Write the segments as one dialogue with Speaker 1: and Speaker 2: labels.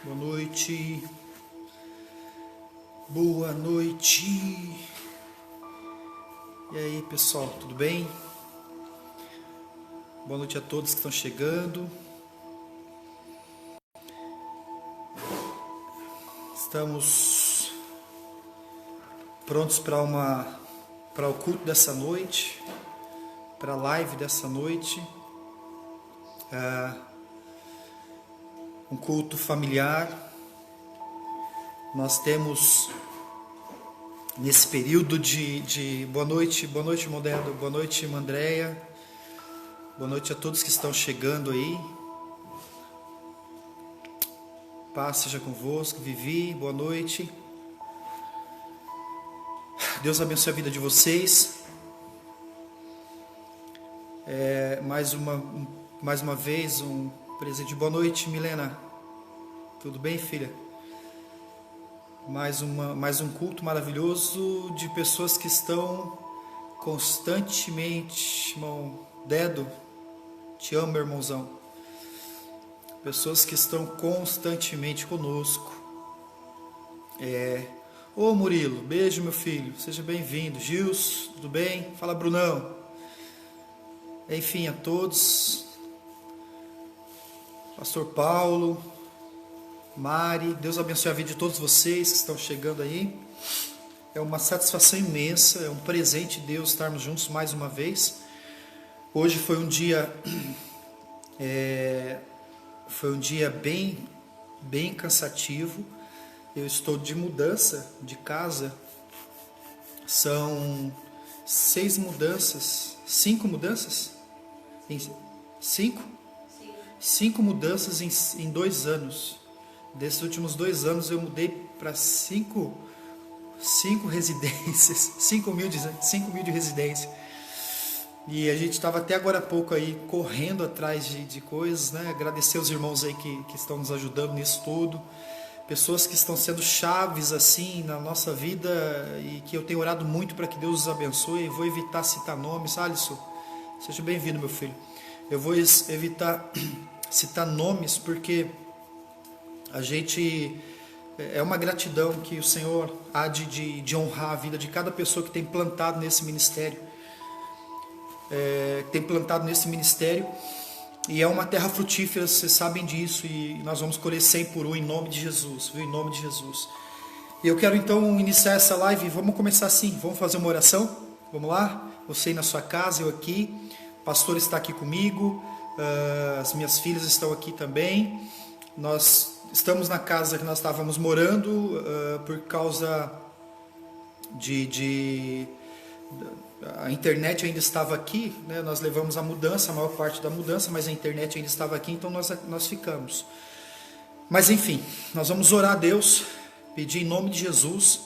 Speaker 1: Boa noite. Boa noite. E aí, pessoal, tudo bem? Boa noite a todos que estão chegando. Estamos prontos para o culto dessa noite, para a live dessa noite. Um culto familiar. Nós temos nesse período de boa noite Moderno, boa noite Andréia, boa noite a todos que estão chegando aí. Paz seja convosco. Vivi, boa noite. Deus abençoe a vida de vocês. Mais uma vez um presente. Boa noite, Milena. Tudo bem, filha? Mais um culto maravilhoso de pessoas que estão constantemente, irmão Dedo, te amo, meu irmãozão. Pessoas que estão constantemente conosco. Ô Murilo, beijo, meu filho, seja bem-vindo. Gils, tudo bem? Fala, Brunão. Enfim, a todos. Pastor Paulo, Mari, Deus abençoe a vida de todos vocês que estão chegando aí. É uma satisfação imensa, é um presente de Deus estarmos juntos mais uma vez. Hoje foi um dia bem cansativo. Eu estou de mudança de casa. São 5 mudanças? 5 mudanças em 2 anos. Desses últimos 2 anos eu mudei para 5 residências, 5 mil de residência. E a gente estava até agora há pouco aí correndo atrás de coisas, né? Agradecer os irmãos aí que estão nos ajudando nisso tudo. Pessoas que estão sendo chaves assim na nossa vida e que eu tenho orado muito para que Deus os abençoe. Eu vou evitar citar nomes. Alisson, seja bem-vindo, meu filho. Eu vou evitar citar nomes porque a gente é uma gratidão que o Senhor há de honrar a vida de cada pessoa que tem plantado nesse ministério. E é uma terra frutífera, vocês sabem disso, e nós vamos colher 100 por 1 em nome de Jesus, viu? Em nome de Jesus. E eu quero então iniciar essa live. Vamos começar assim, vamos fazer uma oração? Vamos lá? Você aí na sua casa, eu aqui, o pastor está aqui comigo, as minhas filhas estão aqui também. Nós estamos na casa que nós estávamos morando por causa a internet ainda estava aqui, né? Nós levamos a mudança, a maior parte da mudança, mas a internet ainda estava aqui, então nós ficamos. Mas enfim, nós vamos orar a Deus, pedir em nome de Jesus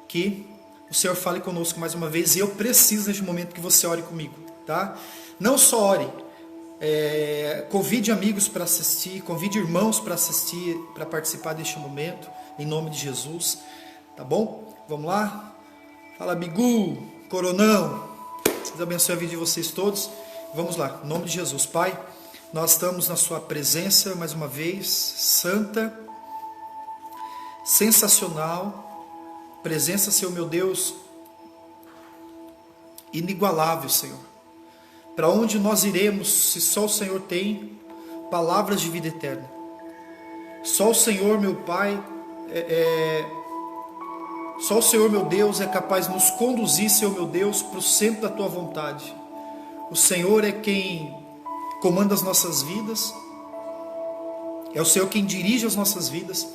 Speaker 1: que o Senhor fale conosco mais uma vez, e eu preciso neste momento que você ore comigo, tá? Não só ore, convide amigos para assistir, convide irmãos para assistir, para participar deste momento, em nome de Jesus, tá bom? Vamos lá? Fala, Bigu, Coronão, Deus abençoe a vida de vocês todos. Vamos lá, em nome de Jesus. Pai, nós estamos na sua presença mais uma vez, santa, sensacional, presença, Senhor meu Deus, inigualável, Senhor. Para onde nós iremos se só o Senhor tem palavras de vida eterna? Só o Senhor, meu Pai, só o Senhor, meu Deus, é capaz de nos conduzir, Senhor, meu Deus, para o centro da Tua vontade. O Senhor é quem comanda as nossas vidas. É o Senhor quem dirige as nossas vidas.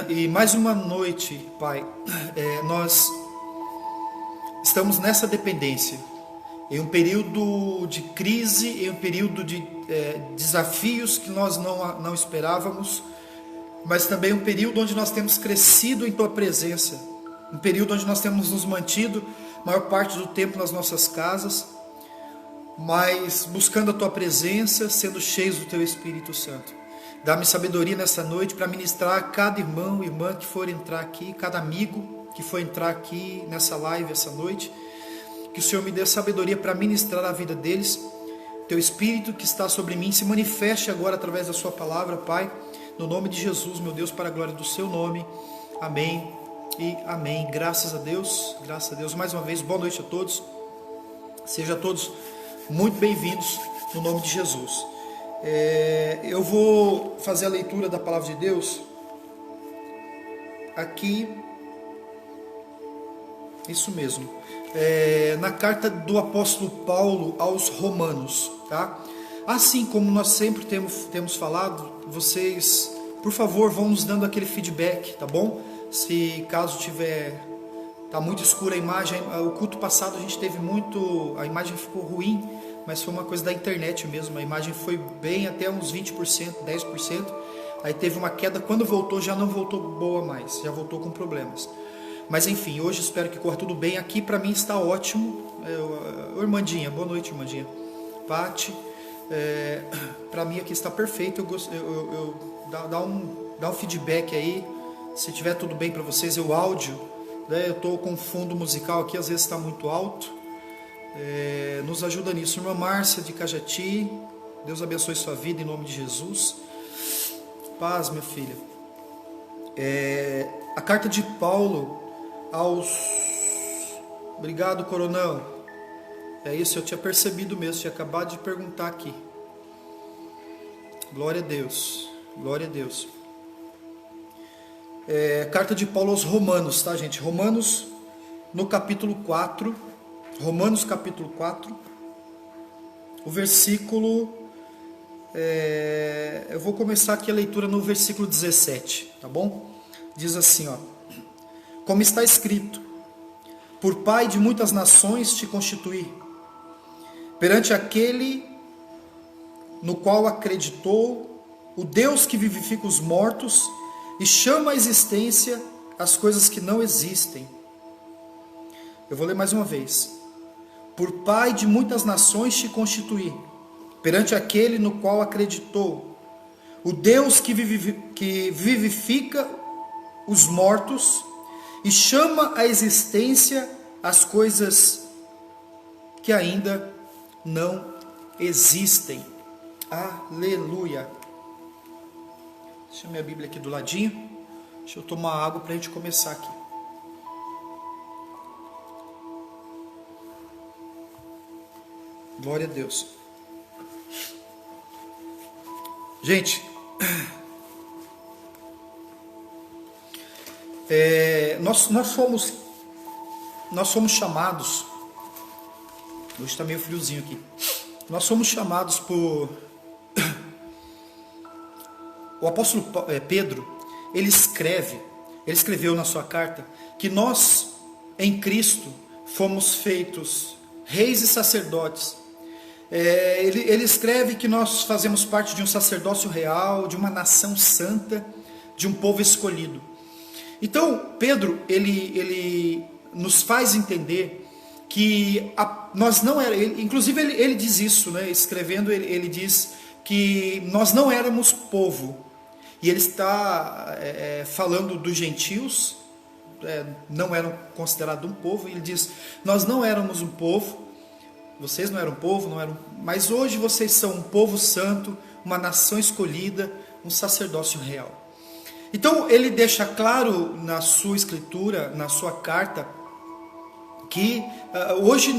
Speaker 1: E mais uma noite, Pai, nós estamos nessa dependência. Em um período de crise, em um período de desafios que nós não esperávamos, mas também um período onde nós temos crescido em Tua presença. Um período onde nós temos nos mantido a maior parte do tempo nas nossas casas, mas buscando a Tua presença, sendo cheios do Teu Espírito Santo. Dá-me sabedoria nessa noite para ministrar a cada irmão e irmã que for entrar aqui, cada amigo que for entrar aqui nessa live essa noite. Que o Senhor me dê sabedoria para ministrar a vida deles. Teu Espírito que está sobre mim se manifeste agora através da Sua palavra, Pai. no nome de Jesus, meu Deus, para a glória do seu nome. Amém e amém. Graças a Deus, graças a Deus. Mais uma vez, boa noite a todos. Sejam todos muito bem-vindos no nome de Jesus. Eu vou fazer a leitura da palavra de Deus aqui, isso mesmo, na carta do apóstolo Paulo aos Romanos, tá? Assim como nós sempre temos falado, vocês, por favor, vão nos dando aquele feedback, tá bom? Se caso tá muito escura a imagem, o culto passado a gente teve a imagem ficou ruim, mas foi uma coisa da internet mesmo, a imagem foi bem até uns 20%, 10%, aí teve uma queda, quando voltou já não voltou boa mais, já voltou com problemas. Mas enfim, hoje espero que corra tudo bem, aqui para mim está ótimo. Irmandinha, boa noite, irmandinha. Pati, para mim aqui está perfeito, dá um feedback aí, se tiver tudo bem para vocês. O áudio, né, eu estou com fundo musical aqui, às vezes está muito alto, nos ajuda nisso. Irmã Márcia de Cajati, Deus abençoe sua vida em nome de Jesus. Paz, minha filha. A carta de Paulo aos... Obrigado, coronel. É isso, eu tinha percebido mesmo, tinha acabado de perguntar aqui. Glória a Deus, glória a Deus. Carta de Paulo aos Romanos, tá, gente? Romanos, no capítulo 4, Romanos capítulo 4, o versículo... eu vou começar aqui a leitura no versículo 17, tá bom? Diz assim, ó: como está escrito, por pai de muitas nações te constituí, perante aquele no qual acreditou, o Deus que vivifica os mortos e chama à existência as coisas que não existem. Eu vou ler mais uma vez. Por pai de muitas nações te constituí, perante aquele no qual acreditou, o Deus que vivifica os mortos e chama à existência as coisas que ainda não existem. Aleluia. Deixa a minha Bíblia aqui do ladinho. Deixa eu tomar água para a gente começar aqui. Glória a Deus. Gente, nós somos chamados, hoje está meio friozinho aqui, nós somos chamados por, o apóstolo Pedro, ele escreveu na sua carta, que nós, em Cristo, fomos feitos reis e sacerdotes. Ele escreve que nós fazemos parte de um sacerdócio real, de uma nação santa, de um povo escolhido. Então, Pedro, ele nos faz entender que nós não éramos, inclusive ele diz isso, né? Escrevendo, ele diz que nós não éramos povo, e ele está falando dos gentios, não eram considerados um povo, ele diz, nós não éramos um povo, vocês não eram um povo, mas hoje vocês são um povo santo, uma nação escolhida, um sacerdócio real. Então ele deixa claro na sua escritura, na sua carta, que hoje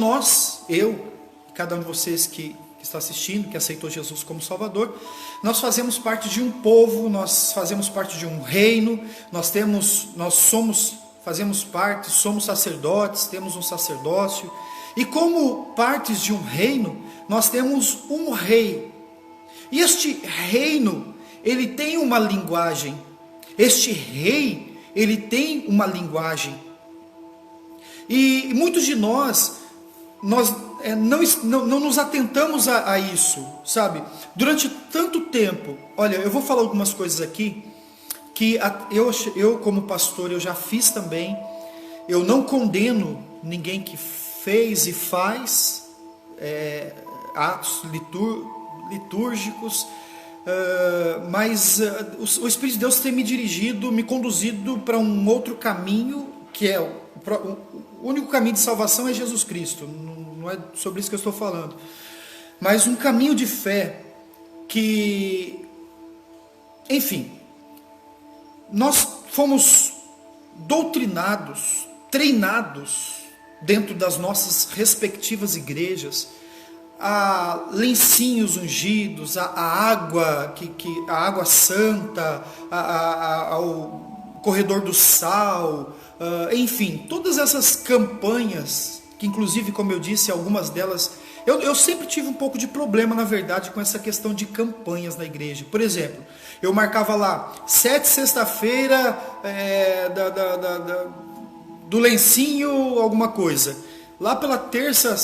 Speaker 1: cada um de vocês que está assistindo, que aceitou Jesus como Salvador, nós fazemos parte de um povo, nós fazemos parte de um reino, somos sacerdotes, temos um sacerdócio, e como partes de um reino, nós temos um rei. E este reino, ele tem uma linguagem. Este rei, ele tem uma linguagem. E muitos de nós não nos atentamos a isso, sabe? Durante tanto tempo, olha, eu vou falar algumas coisas aqui, que eu como pastor, eu já fiz também. Eu não condeno ninguém que fez e faz atos litúrgicos, mas o Espírito de Deus tem me conduzido para um outro caminho, que é o único caminho de salvação é Jesus Cristo, não é sobre isso que eu estou falando, mas um caminho de fé que, enfim, nós fomos doutrinados, treinados dentro das nossas respectivas igrejas, a lencinhos ungidos, a água, a água santa, ao corredor do sal, enfim, todas essas campanhas, que inclusive, como eu disse, algumas delas, eu sempre tive um pouco de problema, na verdade, com essa questão de campanhas na igreja. Por exemplo, eu marcava lá, 7 sexta-feira, do lencinho, alguma coisa. Lá pela terceira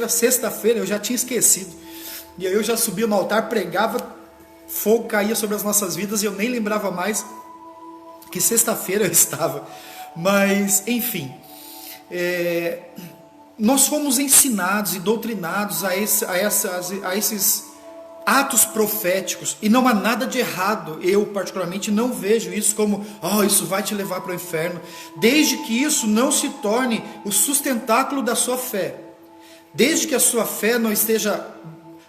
Speaker 1: sexta-feira, eu já tinha esquecido. E aí eu já subia no altar, pregava, fogo caía sobre as nossas vidas e eu nem lembrava mais que sexta-feira eu estava. Mas, enfim, nós fomos ensinados e doutrinados a esses atos proféticos, e não há nada de errado. Eu particularmente não vejo isso como isso vai te levar para o inferno, desde que isso não se torne o sustentáculo da sua fé, desde que a sua fé não esteja,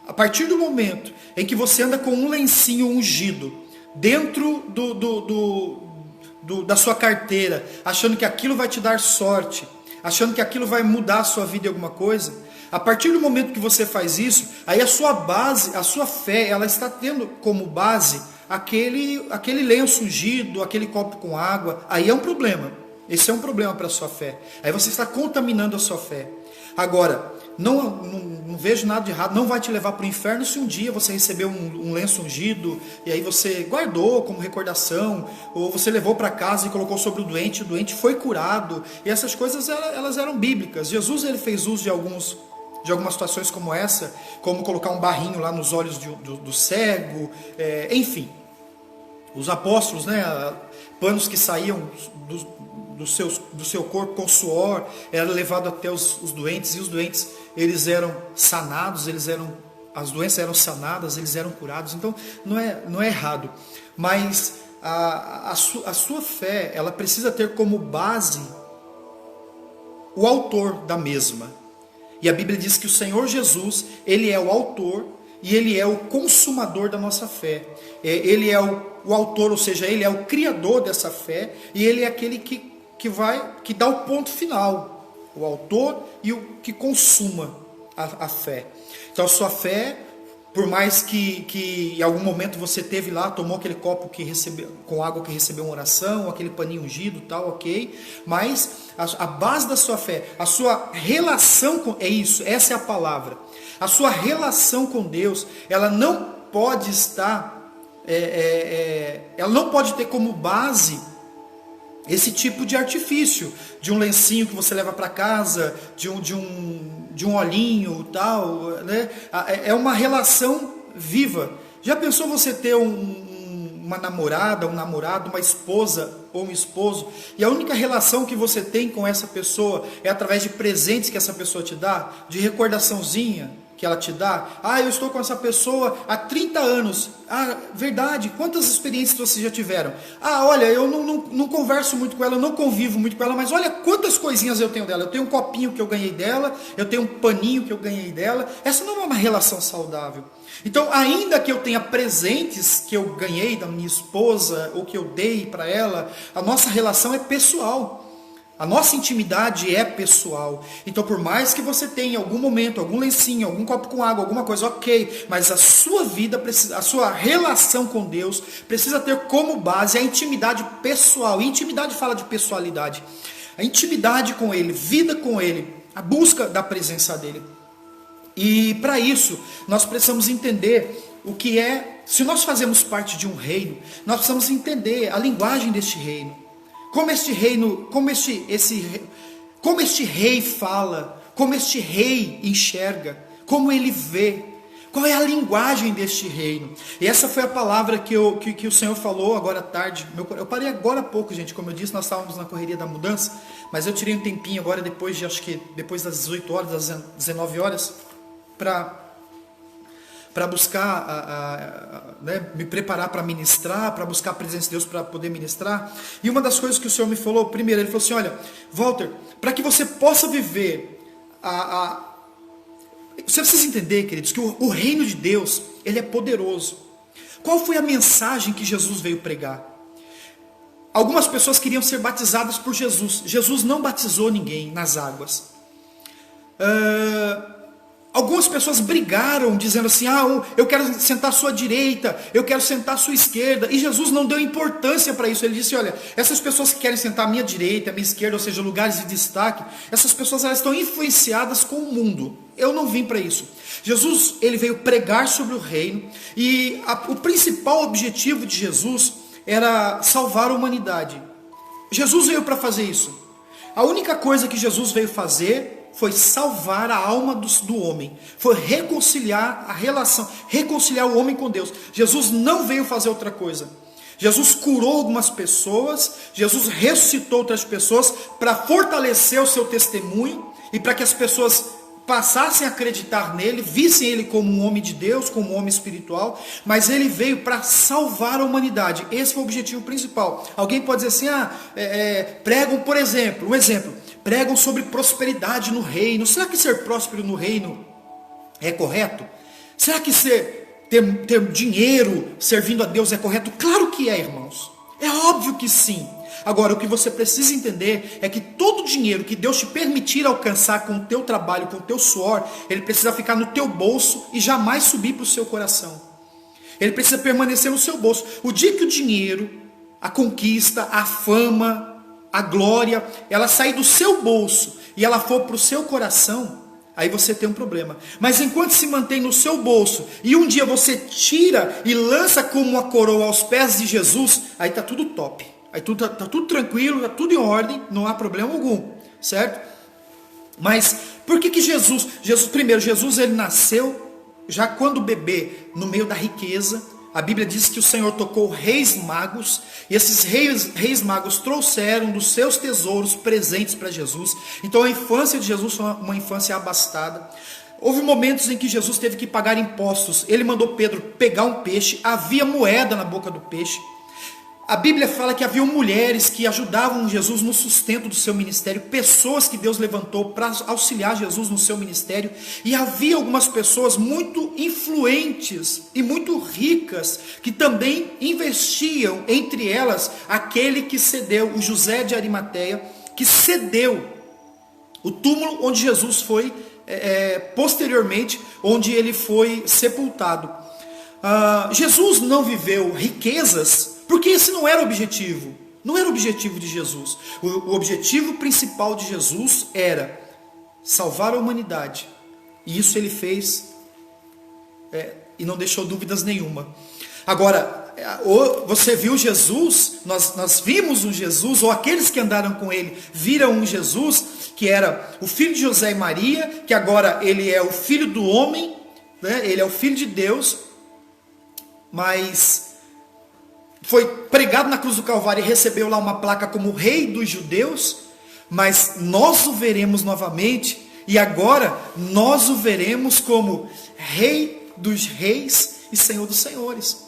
Speaker 1: a partir do momento em que você anda com um lencinho ungido dentro da sua carteira, achando que aquilo vai te dar sorte, achando que aquilo vai mudar a sua vida em alguma coisa. A partir do momento que você faz isso, aí a sua base, a sua fé, ela está tendo como base aquele lenço ungido, aquele copo com água. Aí é um problema. Esse é um problema para a sua fé. Aí você está contaminando a sua fé. Agora, não vejo nada de errado. Não vai te levar para o inferno se um dia você recebeu um lenço ungido e aí você guardou como recordação, ou você levou para casa e colocou sobre o doente foi curado. E essas coisas, elas eram bíblicas. Jesus, ele fez uso de algumas situações como essa, como colocar um barrinho lá nos olhos do cego, enfim. Os apóstolos, panos que saíam do seu corpo com suor, era levado até os doentes, e os doentes, eles eram sanados, as doenças eram sanadas, eles eram curados. Então, não é errado, mas a sua fé, ela precisa ter como base o autor da mesma. E a Bíblia diz que o Senhor Jesus, ele é o autor e ele é o consumador da nossa fé. Ele é o autor, ou seja, ele é o criador dessa fé, e ele é aquele que dá o ponto final. O autor e o que consuma a fé. Então a sua fé, por mais que em algum momento você teve lá, tomou aquele copo com água que recebeu uma oração, aquele paninho ungido, tal, ok, mas a base da sua fé, a sua relação com, essa é a palavra, a sua relação com Deus, ela não pode estar, ela não pode ter como base esse tipo de artifício, de um lencinho que você leva para casa, de um olhinho, tal, né? É uma relação viva. Já pensou você ter uma namorada, um namorado, uma esposa ou um esposo, e a única relação que você tem com essa pessoa é através de presentes que essa pessoa te dá, de recordaçãozinha que ela te dá? Eu estou com essa pessoa há 30 anos. Verdade, quantas experiências vocês já tiveram? Olha, eu não converso muito com ela, eu não convivo muito com ela, mas olha quantas coisinhas eu tenho dela. Eu tenho um copinho que eu ganhei dela, eu tenho um paninho que eu ganhei dela. Essa não é uma relação saudável. Então, ainda que eu tenha presentes que eu ganhei da minha esposa, ou que eu dei para ela, a nossa relação é pessoal. A nossa intimidade é pessoal. Então, por mais que você tenha algum momento, algum lencinho, algum copo com água, alguma coisa, ok, mas a sua vida, a sua relação com Deus precisa ter como base a intimidade pessoal. E intimidade fala de pessoalidade. A intimidade com Ele, vida com Ele, a busca da presença dEle. E para isso, nós precisamos entender o que é, se nós fazemos parte de um reino, nós precisamos entender a linguagem deste reino. Como este reino, como este rei fala, como este rei enxerga, como ele vê, qual é a linguagem deste reino. E essa foi a palavra que o Senhor falou agora à tarde. Eu parei agora há pouco, gente, como eu disse, nós estávamos na correria da mudança, mas eu tirei um tempinho agora, depois das 18 horas, das 19 horas, para buscar, me preparar para ministrar, para buscar a presença de Deus para poder ministrar. E uma das coisas que o Senhor me falou, primeiro, Ele falou assim, olha, Walter, para que você possa viver você precisa entender, queridos, que o reino de Deus, ele é poderoso. Qual foi a mensagem que Jesus veio pregar? Algumas pessoas queriam ser batizadas por Jesus. Jesus não batizou ninguém nas águas. Algumas pessoas brigaram, dizendo assim, eu quero sentar à sua direita, eu quero sentar à sua esquerda. E Jesus não deu importância para isso. Ele disse, olha, essas pessoas que querem sentar à minha direita, à minha esquerda, ou seja, lugares de destaque, essas pessoas elas estão influenciadas com o mundo. Eu não vim para isso. Jesus, ele veio pregar sobre o reino. E o principal objetivo de Jesus era salvar a humanidade. Jesus veio para fazer isso. A única coisa que Jesus veio fazer foi salvar a alma do homem, foi reconciliar a relação, reconciliar o homem com Deus. Jesus não veio fazer outra coisa. Jesus curou algumas pessoas, Jesus ressuscitou outras pessoas para fortalecer o seu testemunho e para que as pessoas passassem a acreditar nele, vissem ele como um homem de Deus, como um homem espiritual, mas ele veio para salvar a humanidade. Esse foi o objetivo principal. Alguém pode dizer assim, pregam, por exemplo, pregam sobre prosperidade no reino. Será que ser próspero no reino é correto? Será que ter dinheiro servindo a Deus é correto? Claro que é, irmãos. É óbvio que sim. Agora, o que você precisa entender é que todo dinheiro que Deus te permitir alcançar com o teu trabalho, com o teu suor, ele precisa ficar no teu bolso e jamais subir para o seu coração. Ele precisa permanecer no seu bolso. O dia que o dinheiro, a conquista, a fama, a glória, ela sair do seu bolso e ela for para o seu coração, aí você tem um problema. Mas enquanto se mantém no seu bolso e um dia você tira e lança como uma coroa aos pés de Jesus, aí está tudo top. Aí tá tudo tranquilo, está tudo em ordem, não há problema algum, certo? Mas por que Jesus ele nasceu já quando bebê, no meio da riqueza. A Bíblia diz que o Senhor tocou reis magos, e esses reis magos trouxeram dos seus tesouros presentes para Jesus. Então a infância de Jesus foi uma infância abastada. Houve momentos em que Jesus teve que pagar impostos. Ele mandou Pedro pegar um peixe, havia moeda na boca do peixe. A Bíblia fala que haviam mulheres que ajudavam Jesus no sustento do seu ministério, pessoas que Deus levantou para auxiliar Jesus no seu ministério, e havia algumas pessoas muito influentes e muito ricas, que também investiam, entre elas, aquele que cedeu, o José de Arimateia, que cedeu o túmulo onde Jesus foi, posteriormente, onde ele foi sepultado. Jesus não viveu riquezas, porque esse não era o objetivo. Não era o objetivo de Jesus. O objetivo principal de Jesus era salvar a humanidade. E isso ele fez, e não deixou dúvidas nenhuma. Agora, você viu Jesus, nós vimos um Jesus, ou aqueles que andaram com ele viram um Jesus, que era o filho de José e Maria, que agora ele é o filho do homem, né? Ele é o filho de Deus, mas foi pregado na cruz do Calvário e recebeu lá uma placa como rei dos judeus, mas nós o veremos novamente, e agora nós o veremos como rei dos reis e senhor dos senhores.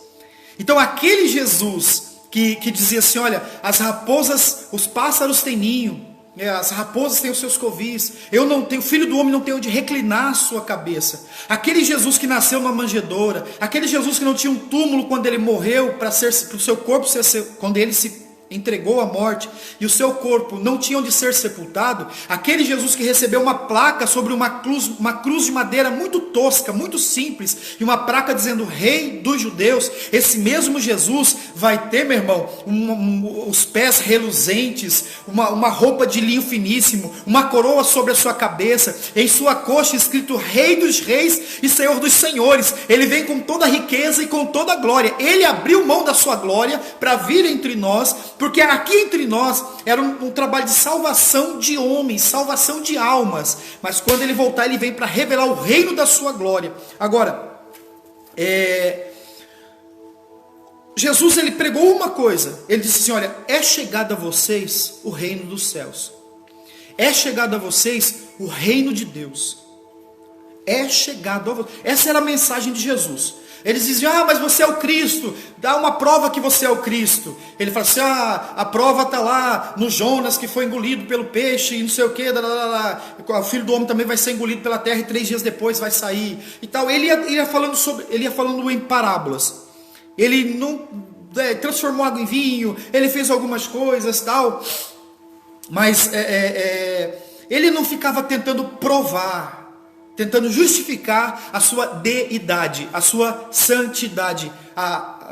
Speaker 1: Então aquele Jesus que dizia assim, olha, as raposas, os pássaros têm ninho, as raposas têm os seus covis, eu não tenho, o filho do homem não tem onde reclinar a sua cabeça. Aquele Jesus que nasceu numa manjedoura, aquele Jesus que não tinha um túmulo quando ele morreu, para o seu corpo quando ele se entregou à morte, e o seu corpo não tinha onde ser sepultado, aquele Jesus que recebeu uma placa sobre uma cruz de madeira muito tosca, muito simples, e uma placa dizendo rei dos judeus, esse mesmo Jesus vai ter, meu irmão, os pés reluzentes, uma roupa de linho finíssimo, uma coroa sobre a sua cabeça, em sua coxa escrito rei dos reis e senhor dos senhores. Ele vem com toda a riqueza e com toda a glória. Ele abriu mão da sua glória para vir entre nós, porque aqui entre nós era um trabalho de salvação de homens, salvação de almas. Mas quando ele voltar, ele vem para revelar o reino da sua glória. Agora, Jesus ele pregou uma coisa. Ele disse assim, olha, é chegado a vocês o reino dos céus. É chegado a vocês o reino de Deus. É chegado a vocês. Essa era a mensagem de Jesus. Eles diziam, mas você é o Cristo, dá uma prova que você é o Cristo. Ele fala assim, a prova está lá no Jonas, que foi engolido pelo peixe, e não sei o que, o filho do homem também vai ser engolido pela terra, e 3 dias depois vai sair, e tal. Ele ia falando em parábolas. Ele não transformou água em vinho, ele fez algumas coisas tal, mas ele não ficava tentando provar, tentando justificar a sua deidade, a sua santidade,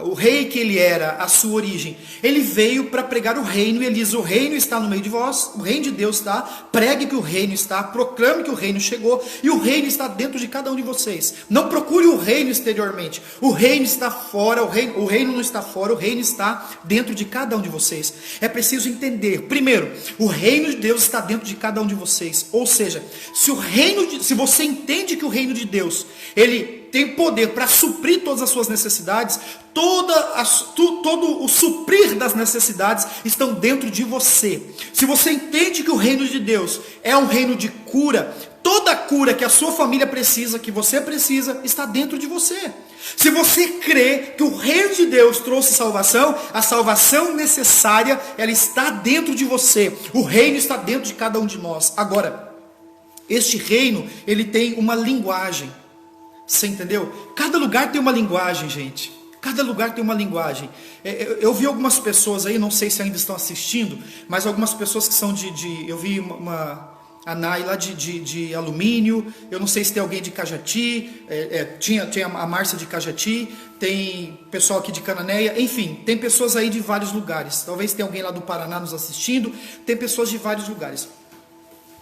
Speaker 1: o rei que ele era, a sua origem. Ele veio para pregar o reino, e ele diz: o reino está no meio de vós, o reino de Deus está, pregue que o reino está, proclame que o reino chegou, e o reino está dentro de cada um de vocês. Não procure o reino exteriormente, o reino está fora, o reino não está fora, o reino está dentro de cada um de vocês. É preciso entender, primeiro, o reino de Deus está dentro de cada um de vocês, ou seja, se você entende que o reino de Deus, ele tem poder para suprir todas as suas necessidades, todo o suprir das necessidades estão dentro de você. Se você entende que o reino de Deus é um reino de cura, toda a cura que a sua família precisa, que você precisa, está dentro de você. Se você crê que o reino de Deus trouxe salvação, a salvação necessária, ela está dentro de você. O reino está dentro de cada um de nós. Agora, este reino, ele tem uma linguagem. Você entendeu? Cada lugar tem uma linguagem, gente. Cada lugar tem uma linguagem. Eu vi algumas pessoas aí, não sei se ainda estão assistindo, mas algumas pessoas que são eu vi a Nai lá de alumínio, eu não sei se tem alguém de Cajati, tinha a Márcia de Cajati, tem pessoal aqui de Cananéia, enfim, tem pessoas aí de vários lugares. Talvez tenha alguém lá do Paraná nos assistindo, tem pessoas de vários lugares.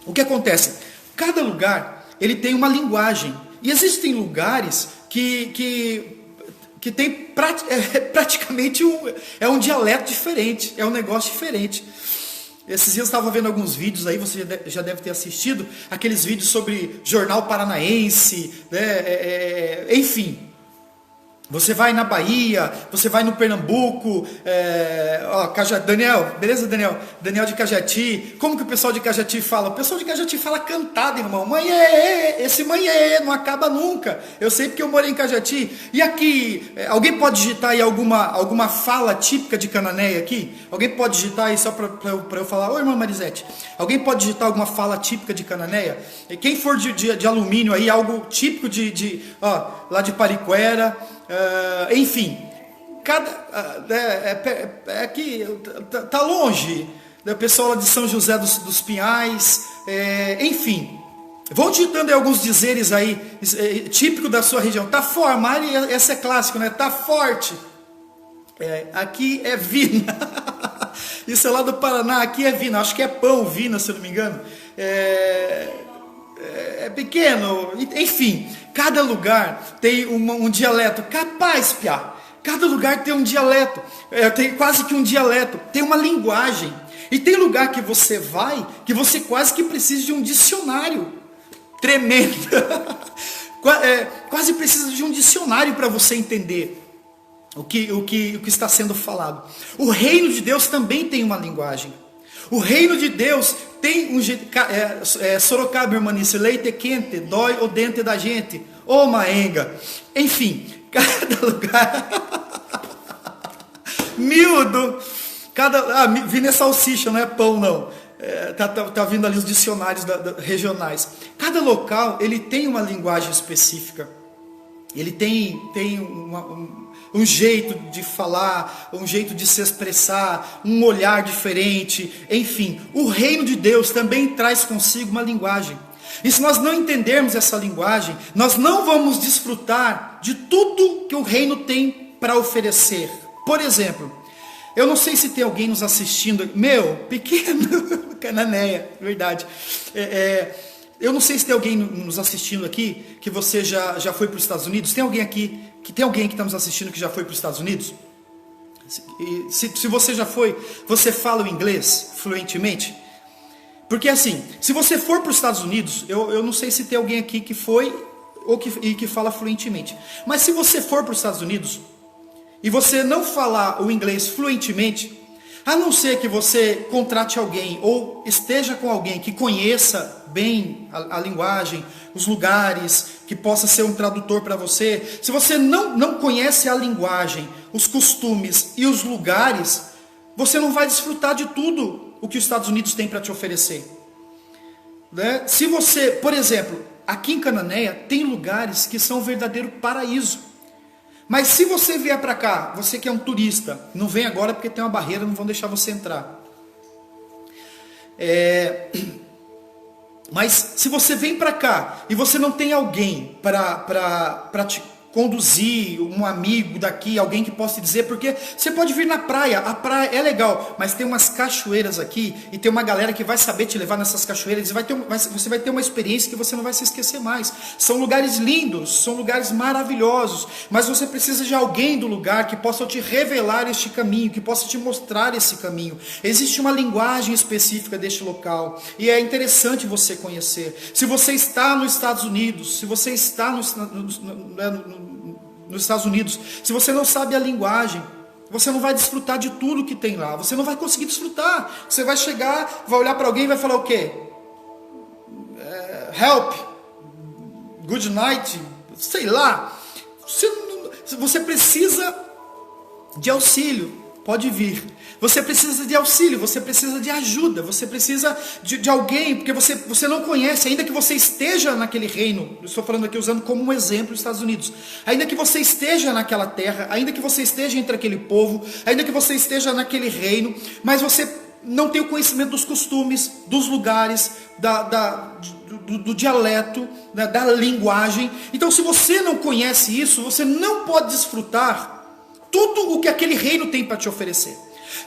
Speaker 1: O que acontece? Cada lugar, ele tem uma linguagem. E existem lugares que tem praticamente um dialeto diferente, é um negócio diferente. Esses dias eu estava vendo alguns vídeos aí, você já deve ter assistido, aqueles vídeos sobre jornal paranaense, né? Enfim. Você vai na Bahia, você vai no Pernambuco, Daniel, beleza, Daniel? Daniel de Cajati. Como que o pessoal de Cajati fala? O pessoal de Cajati fala cantada, irmão. Esse manhê não acaba nunca. Eu sei porque eu morei em Cajati. E aqui, alguém pode digitar aí alguma fala típica de Cananéia aqui? Alguém pode digitar aí só para eu falar? Ô, irmã Marisete, alguém pode digitar alguma fala típica de Cananéia? E quem for de alumínio aí, algo típico lá de Pariquera... enfim, aqui tá longe, o pessoal lá de São José dos Pinhais, enfim, vão digitando aí alguns dizeres aí, típico da sua região. Tá forte, Mari, esse é clássico, né? Tá forte. Aqui é vina. Isso é lá do Paraná, aqui é vina, acho que é pão, vina, se eu não me engano. É pequeno, enfim, cada lugar tem um dialeto, capaz, piá, cada lugar tem um dialeto, tem quase que um dialeto, tem uma linguagem, e tem lugar que você vai, que você quase que precisa de um dicionário, tremendo, quase precisa de um dicionário para você entender o que está sendo falado. O reino de Deus também tem uma linguagem. O reino de Deus tem um jeito. Sorocaba, irmanice, leite quente, dói o dente da gente. Ô maenga. Enfim, cada lugar. Miúdo. Vina é salsicha, não é pão, não. Tá vindo ali os dicionários regionais. Cada local, ele tem uma linguagem específica. Ele tem um jeito de falar, um jeito de se expressar, um olhar diferente, enfim. O reino de Deus também traz consigo uma linguagem. E se nós não entendermos essa linguagem, nós não vamos desfrutar de tudo que o reino tem para oferecer. Por exemplo, eu não sei se tem alguém nos assistindo, pequeno, Cananéia, verdade. Eu não sei se tem alguém nos assistindo aqui, que você já foi para os Estados Unidos. Tem alguém aqui, tem alguém que está nos assistindo que já foi para os Estados Unidos? Se você já foi, você fala o inglês fluentemente? Porque assim, se você for para os Estados Unidos, eu não sei se tem alguém aqui que foi e que fala fluentemente. Mas se você for para os Estados Unidos, e você não falar o inglês fluentemente, a não ser que você contrate alguém ou esteja com alguém que conheça bem a linguagem, os lugares, que possa ser um tradutor para você. Se você não conhece a linguagem, os costumes e os lugares, você não vai desfrutar de tudo o que os Estados Unidos têm para te oferecer. Né? Se você, por exemplo, aqui em Cananéia, tem lugares que são um verdadeiro paraíso. Mas se você vier para cá, você que é um turista, não vem agora porque tem uma barreira, não vão deixar você entrar. Mas se você vem para cá e você não tem alguém para te conduzir, um amigo daqui, alguém que possa te dizer, porque você pode vir na praia, a praia é legal, mas tem umas cachoeiras aqui, e tem uma galera que vai saber te levar nessas cachoeiras, e você vai ter uma experiência que você não vai se esquecer mais. São lugares lindos, são lugares maravilhosos, mas você precisa de alguém do lugar que possa te revelar este caminho, que possa te mostrar esse caminho. Existe uma linguagem específica deste local, e é interessante você conhecer. Se você está nos Estados Unidos, se você está nos Estados Unidos, se você não sabe a linguagem, você não vai desfrutar de tudo que tem lá, você não vai conseguir desfrutar. Você vai chegar, vai olhar para alguém e vai falar o quê? Help, good night, sei lá. Você precisa de auxílio, pode vir. Você precisa de auxílio, você precisa de ajuda, você precisa de alguém, porque você não conhece, ainda que você esteja naquele reino, eu estou falando aqui usando como um exemplo os Estados Unidos, ainda que você esteja naquela terra, ainda que você esteja entre aquele povo, ainda que você esteja naquele reino, mas você não tem o conhecimento dos costumes, dos lugares, do dialeto, da linguagem. Então, se você não conhece isso, você não pode desfrutar tudo o que aquele reino tem para te oferecer.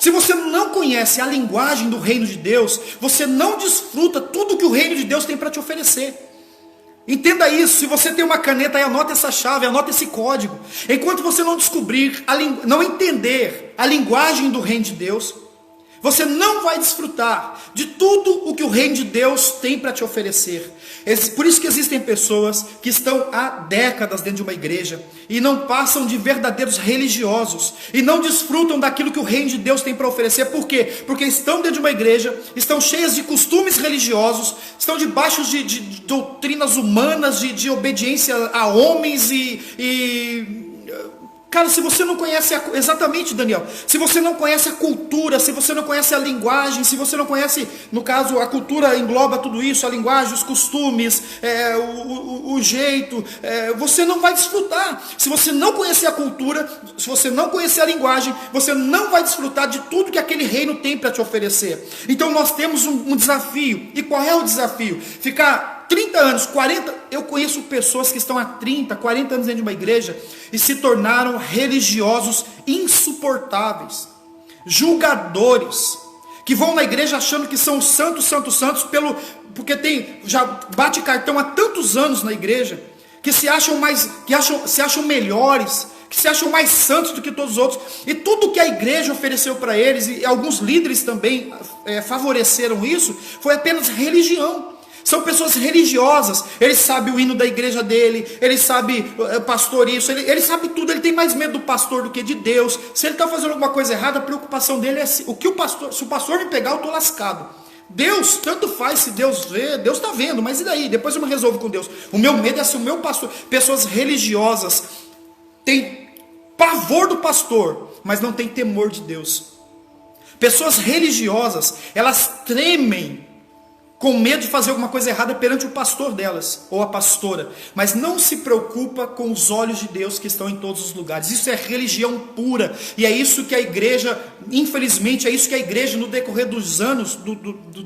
Speaker 1: Se você não conhece a linguagem do reino de Deus, você não desfruta tudo que o reino de Deus tem para te oferecer. Entenda isso. Se você tem uma caneta aí, anota essa chave, anota esse código. Enquanto você não descobrir, não entender a linguagem do reino de Deus, você não vai desfrutar de tudo o que o reino de Deus tem para te oferecer. Por isso que existem pessoas que estão há décadas dentro de uma igreja e não passam de verdadeiros religiosos e não desfrutam daquilo que o reino de Deus tem para oferecer. Por quê? Porque estão dentro de uma igreja, estão cheias de costumes religiosos, estão debaixo de doutrinas humanas, de obediência a homens Cara, se você não conhece, exatamente, Daniel, se você não conhece a cultura, se você não conhece a linguagem, se você não conhece, no caso, a cultura engloba tudo isso, a linguagem, os costumes, o jeito, você não vai desfrutar. Se você não conhecer a cultura, se você não conhecer a linguagem, você não vai desfrutar de tudo que aquele reino tem para te oferecer. Então nós temos um desafio. E qual é o desafio? Ficar 30 anos, 40, eu conheço pessoas que estão há 30, 40 anos dentro de uma igreja e se tornaram religiosos insuportáveis, julgadores, que vão na igreja achando que são santos, porque já bate cartão há tantos anos na igreja, que se acham melhores, que se acham mais santos do que todos os outros, e tudo que a igreja ofereceu para eles, e alguns líderes também favoreceram isso, foi apenas religião. São pessoas religiosas, ele sabe o hino da igreja dele, ele sabe pastor isso, ele sabe tudo, ele tem mais medo do pastor do que de Deus. Se ele está fazendo alguma coisa errada, a preocupação dele é se o pastor me pegar, eu estou lascado. Deus, tanto faz se Deus vê, Deus está vendo, mas e daí? Depois eu me resolvo com Deus. O meu medo é se o meu pastor, pessoas religiosas têm pavor do pastor, mas não têm temor de Deus. Pessoas religiosas, elas tremem com medo de fazer alguma coisa errada perante o pastor delas, ou a pastora, mas não se preocupa com os olhos de Deus que estão em todos os lugares. Isso é religião pura, e é isso que a igreja, infelizmente, é isso que a igreja no decorrer dos anos,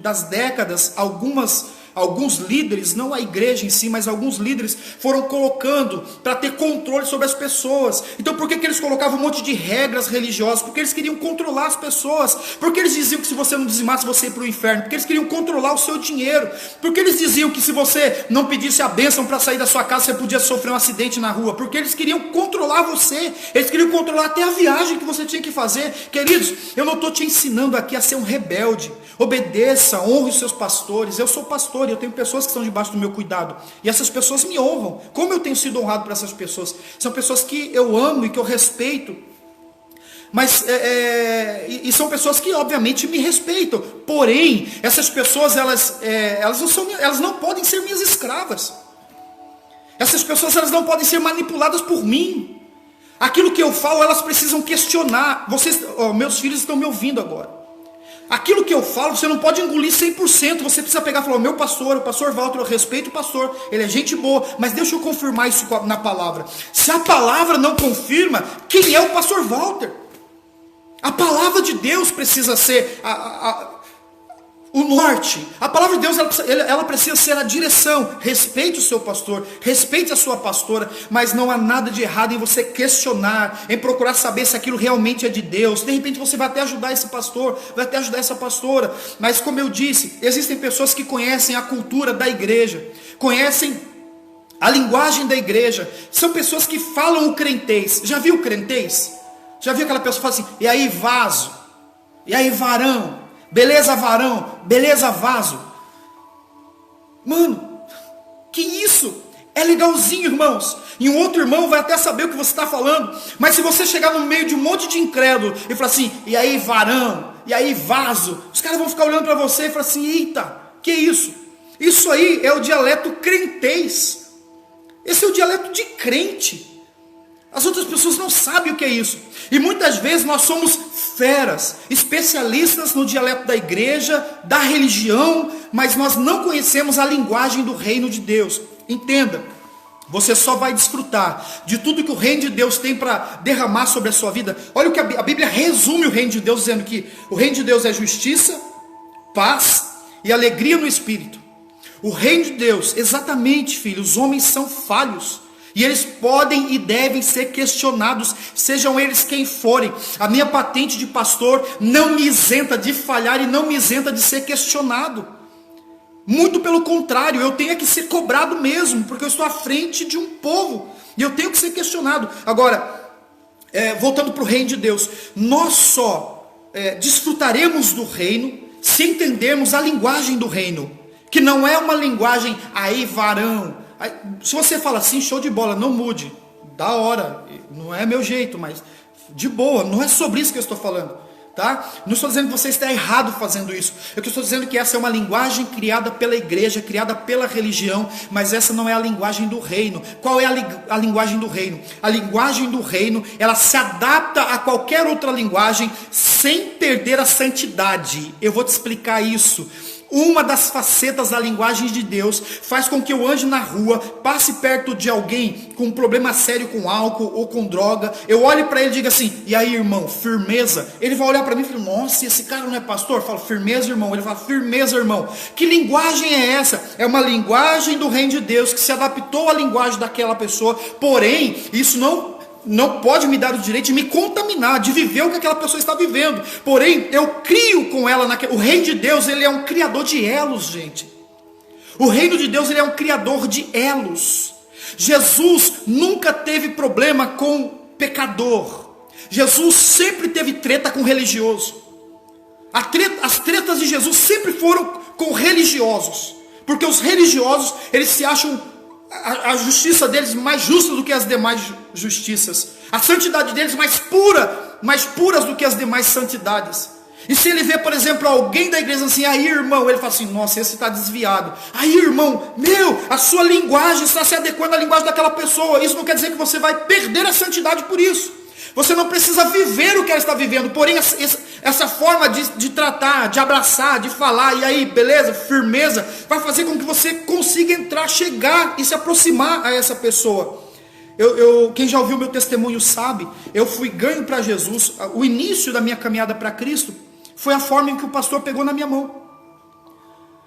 Speaker 1: das décadas, alguns líderes, não a igreja em si, mas alguns líderes foram colocando para ter controle sobre as pessoas. Então por que eles colocavam um monte de regras religiosas? Porque eles queriam controlar as pessoas. Porque eles diziam que se você não dizimasse, você ia para o inferno. Porque eles queriam controlar o seu dinheiro. Porque eles diziam que se você não pedisse a bênção para sair da sua casa, você podia sofrer um acidente na rua. Porque eles queriam controlar você. Eles queriam controlar até a viagem que você tinha que fazer. Queridos, eu não estou te ensinando aqui a ser um rebelde. Obedeça, honre os seus pastores. Eu sou pastor, eu tenho pessoas que estão debaixo do meu cuidado, e essas pessoas me honram. Como eu tenho sido honrado por essas pessoas? São pessoas que eu amo e que eu respeito, mas e são pessoas que obviamente me respeitam. Porém, essas pessoas elas não podem ser minhas escravas. Essas pessoas elas não podem ser manipuladas por mim. Aquilo que eu falo, elas precisam questionar. Meus filhos estão me ouvindo agora. Aquilo que eu falo, você não pode engolir 100%. Você precisa pegar e falar, o pastor Walter, eu respeito o pastor, ele é gente boa, mas deixa eu confirmar isso na palavra. Se a palavra não confirma, quem é o pastor Walter? A palavra de Deus precisa ser o norte. A palavra de Deus ela precisa ser a direção. Respeite o seu pastor, respeite a sua pastora, mas não há nada de errado em você questionar, em procurar saber se aquilo realmente é de Deus. De repente você vai até ajudar esse pastor, vai até ajudar essa pastora, mas como eu disse, existem pessoas que conhecem a cultura da igreja, conhecem a linguagem da igreja, são pessoas que falam o crentez. Já viu o crentez? Já viu aquela pessoa que fala assim, e aí vaso, e aí varão, beleza varão, beleza vaso. Mano, que isso? É legalzinho, irmãos. E um outro irmão vai até saber o que você está falando. Mas se você chegar no meio de um monte de incrédulo e falar assim, e aí varão, e aí vaso, os caras vão ficar olhando para você e falar assim, eita, que isso? Isso aí é o dialeto crentez. Esse é o dialeto de crente. As outras pessoas não sabem o que é isso. E muitas vezes nós somos feras, especialistas no dialeto da igreja, da religião, mas nós não conhecemos a linguagem do reino de Deus. Entenda, você só vai desfrutar de tudo que o reino de Deus tem para derramar sobre a sua vida. Olha o que a Bíblia resume o reino de Deus, dizendo que o reino de Deus é justiça, paz e alegria no Espírito. O reino de Deus, exatamente, filho, os homens são falhos. E eles podem e devem ser questionados, sejam eles quem forem. A minha patente de pastor não me isenta de falhar e não me isenta de ser questionado. Muito pelo contrário, eu tenho que ser cobrado mesmo, porque eu estou à frente de um povo. E eu tenho que ser questionado. Agora, voltando para o reino de Deus, nós só desfrutaremos do reino se entendermos a linguagem do reino. Que não é uma linguagem, aí varão. Se você fala assim, show de bola, não mude, da hora, não é meu jeito, mas de boa, não é sobre isso que eu estou falando, tá? Não estou dizendo que você está errado fazendo isso, eu estou dizendo que essa é uma linguagem criada pela igreja, criada pela religião, mas essa não é a linguagem do reino. Qual é a linguagem do reino? A linguagem do reino, ela se adapta a qualquer outra linguagem, sem perder a santidade. Eu vou te explicar isso. Uma das facetas da linguagem de Deus faz com que eu ande na rua, passe perto de alguém com um problema sério com álcool ou com droga, eu olhe para ele e diga assim, e aí irmão, firmeza? Ele vai olhar para mim e falar, nossa, esse cara não é pastor? Eu falo, firmeza irmão. Ele fala, firmeza irmão. Que linguagem é essa? É uma linguagem do reino de Deus que se adaptou à linguagem daquela pessoa, porém, isso não pode me dar o direito de me contaminar, de viver o que aquela pessoa está vivendo. Porém, eu crio com ela o reino de Deus, ele é um criador de elos, gente. O reino de Deus, ele é um criador de elos. Jesus nunca teve problema com pecador. Jesus sempre teve treta com religioso. As tretas de Jesus sempre foram com religiosos. Porque os religiosos, eles se acham a justiça deles mais justa do que as demais justiças, a santidade deles mais puras do que as demais santidades. E se ele vê, por exemplo, alguém da igreja assim, aí irmão, ele fala assim, nossa, esse está desviado. Aí irmão, a sua linguagem está se adequando à linguagem daquela pessoa. Isso não quer dizer que você vai perder a santidade por isso. Você não precisa viver o que ela está vivendo. Porém, essa forma de tratar, de abraçar, de falar, e aí, beleza, firmeza, vai fazer com que você consiga entrar, chegar e se aproximar a essa pessoa. Quem já ouviu meu testemunho sabe, eu fui ganho para Jesus. O início da minha caminhada para Cristo foi a forma em que o pastor pegou na minha mão.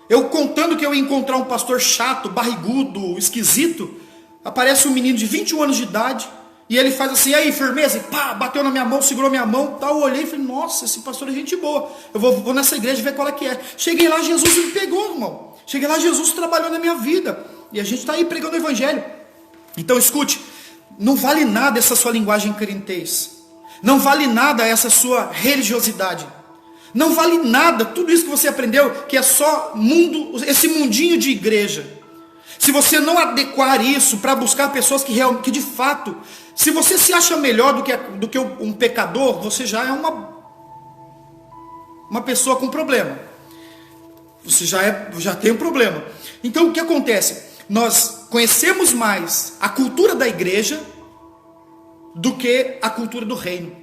Speaker 1: Eu contando que eu ia encontrar um pastor chato, barrigudo, esquisito, aparece um menino de 21 anos de idade, e ele faz assim, aí firmeza, e pá, bateu na minha mão, segurou minha mão, tal. Eu olhei e falei, nossa, esse pastor é gente boa, eu vou nessa igreja ver qual é que é. Cheguei lá, Jesus me pegou, irmão. Cheguei lá, Jesus trabalhou na minha vida, e a gente está aí pregando o evangelho. Então escute, não vale nada essa sua linguagem crentez, não vale nada essa sua religiosidade, não vale nada tudo isso que você aprendeu, que é só esse mundinho de igreja. Se você não adequar isso para buscar pessoas que de fato, se você se acha melhor do que um pecador, você já é uma pessoa com problema. Você já tem um problema. Então o que acontece? Nós conhecemos mais a cultura da igreja do que a cultura do reino.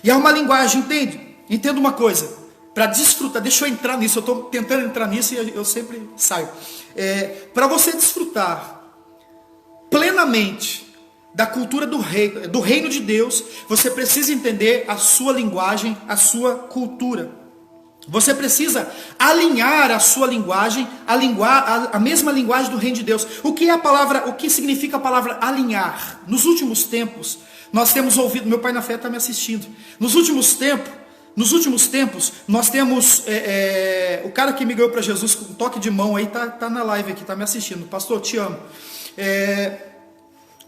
Speaker 1: E é uma linguagem, entende? Entenda uma coisa. para desfrutar, deixa eu entrar nisso, eu estou tentando entrar nisso e eu sempre saio. Para você desfrutar plenamente da cultura do reino de Deus, você precisa entender a sua linguagem, a sua cultura. Você precisa alinhar a sua linguagem, a mesma linguagem do reino de Deus. O que significa a palavra alinhar? Nos últimos tempos, nós temos ouvido, meu pai na fé está me assistindo. Nos últimos tempos, nós temos, o cara que migrou para Jesus com um toque de mão aí, tá na live aqui, está me assistindo. Pastor, te amo.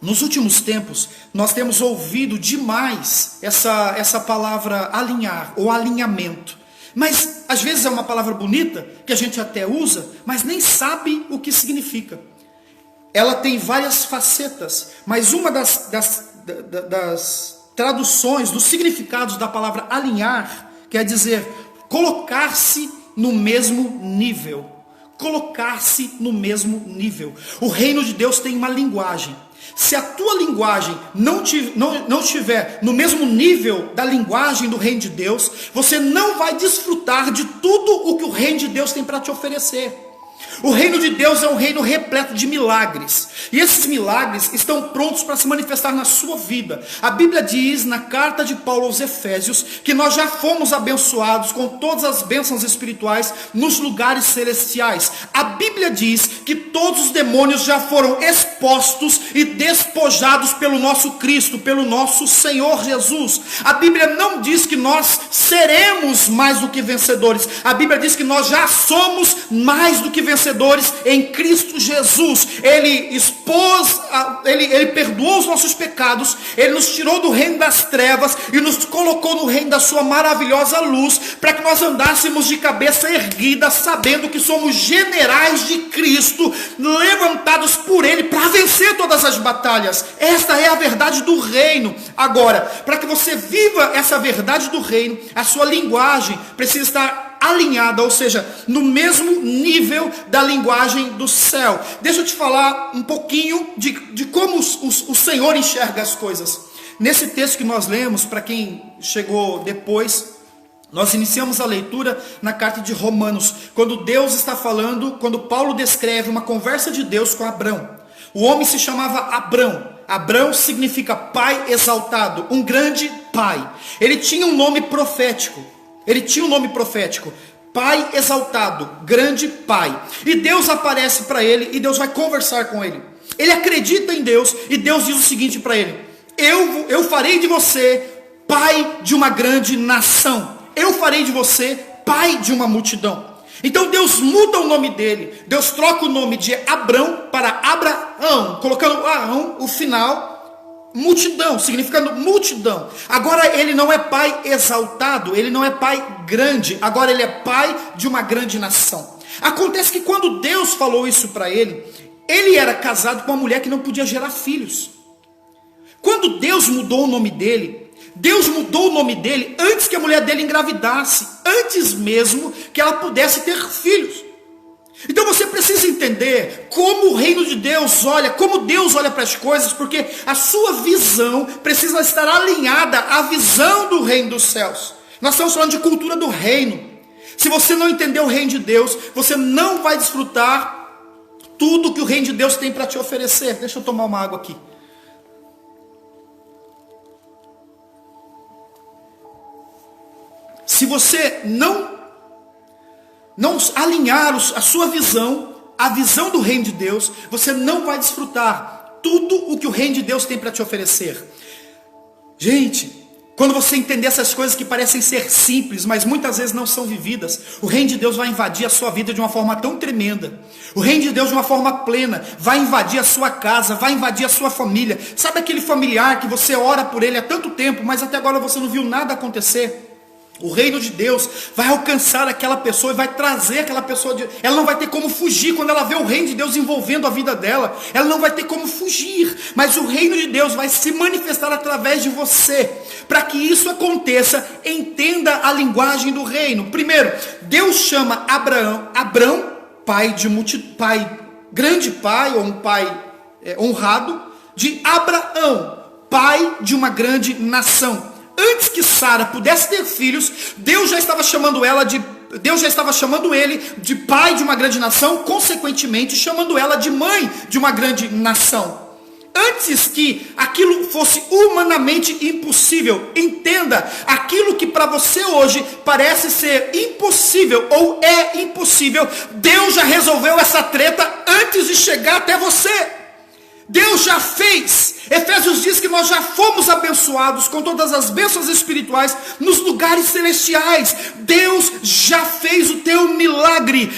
Speaker 1: Nos últimos tempos, nós temos ouvido demais essa palavra alinhar, ou alinhamento. Mas, às vezes é uma palavra bonita, que a gente até usa, mas nem sabe o que significa. Ela tem várias facetas, mas uma das traduções, dos significados da palavra alinhar, quer dizer colocar-se no mesmo nível. Colocar-se no mesmo nível. O reino de Deus tem uma linguagem. Se a tua linguagem não estiver no mesmo nível da linguagem do reino de Deus, você não vai desfrutar de tudo o que o reino de Deus tem para te oferecer. O reino de Deus é um reino repleto de milagres. E esses milagres estão prontos para se manifestar na sua vida. A Bíblia diz na carta de Paulo aos Efésios que nós já fomos abençoados com todas as bênçãos espirituais nos lugares celestiais. A Bíblia diz que todos os demônios já foram expostos e despojados pelo nosso Cristo, pelo nosso Senhor Jesus. A Bíblia não diz que nós seremos mais do que vencedores. A Bíblia diz que nós já somos mais do que vencedores em Cristo Jesus. Ele ele perdoou os nossos pecados, ele nos tirou do reino das trevas e nos colocou no reino da sua maravilhosa luz, para que nós andássemos de cabeça erguida, sabendo que somos generais de Cristo, levantados por ele para vencer todas as batalhas. Esta é a verdade do reino. Agora, para que você viva essa verdade do reino, a sua linguagem precisa estar alinhada, ou seja, no mesmo nível da linguagem do céu. Deixa eu te falar um pouquinho de como o Senhor enxerga as coisas. Nesse texto que nós lemos, para quem chegou depois, nós iniciamos a leitura na carta de Romanos, quando Deus está falando, quando Paulo descreve uma conversa de Deus com Abrão. O homem se chamava Abrão. Abrão significa pai exaltado, um grande pai. Ele tinha um nome profético. Pai exaltado, grande pai. E Deus aparece para ele e Deus vai conversar com ele. Ele acredita em Deus e Deus diz o seguinte para ele: eu farei de você pai de uma grande nação. Eu farei de você pai de uma multidão. Então Deus muda o nome dele. Deus troca o nome de Abrão para Abraão, colocando Arão, o final, multidão, significando multidão. Agora ele não é pai exaltado, ele não é pai grande, agora ele é pai de uma grande nação. Acontece que quando Deus falou isso para ele era casado com uma mulher que não podia gerar filhos. Quando Deus mudou o nome dele, antes que a mulher dele engravidasse, antes mesmo que ela pudesse ter filhos. Então você precisa entender como o reino de Deus olha, como Deus olha para as coisas, porque a sua visão precisa estar alinhada à visão do reino dos céus. Nós estamos falando de cultura do reino. Se você não entender o reino de Deus, você não vai desfrutar tudo que o reino de Deus tem para te oferecer. Deixa eu tomar uma água aqui. Se você não alinhar a sua visão, a visão do reino de Deus, você não vai desfrutar tudo o que o reino de Deus tem para te oferecer. Gente, quando você entender essas coisas que parecem ser simples, mas muitas vezes não são vividas, o reino de Deus vai invadir a sua vida de uma forma tão tremenda. O reino de Deus de uma forma plena vai invadir a sua casa, vai invadir a sua família. Sabe aquele familiar que você ora por ele há tanto tempo, mas até agora você não viu nada acontecer? O reino de Deus vai alcançar aquela pessoa e vai trazer aquela pessoa. Ela não vai ter como fugir quando ela vê o reino de Deus envolvendo a vida dela. Ela não vai ter como fugir. Mas o reino de Deus vai se manifestar através de você. Para que isso aconteça, entenda a linguagem do reino. Primeiro, Deus chama Abrão, grande pai, ou um pai honrado, de Abraão, pai de uma grande nação. Antes que Sara pudesse ter filhos, Deus já estava chamando ele de pai de uma grande nação, consequentemente chamando ela de mãe de uma grande nação. Antes que aquilo fosse humanamente impossível, entenda, aquilo que para você hoje parece ser impossível ou é impossível, Deus já resolveu essa treta antes de chegar até você. Deus já fez. Efésios diz que nós já fomos abençoados com todas as bênçãos espirituais nos lugares celestiais. Deus já fez o teu milagre,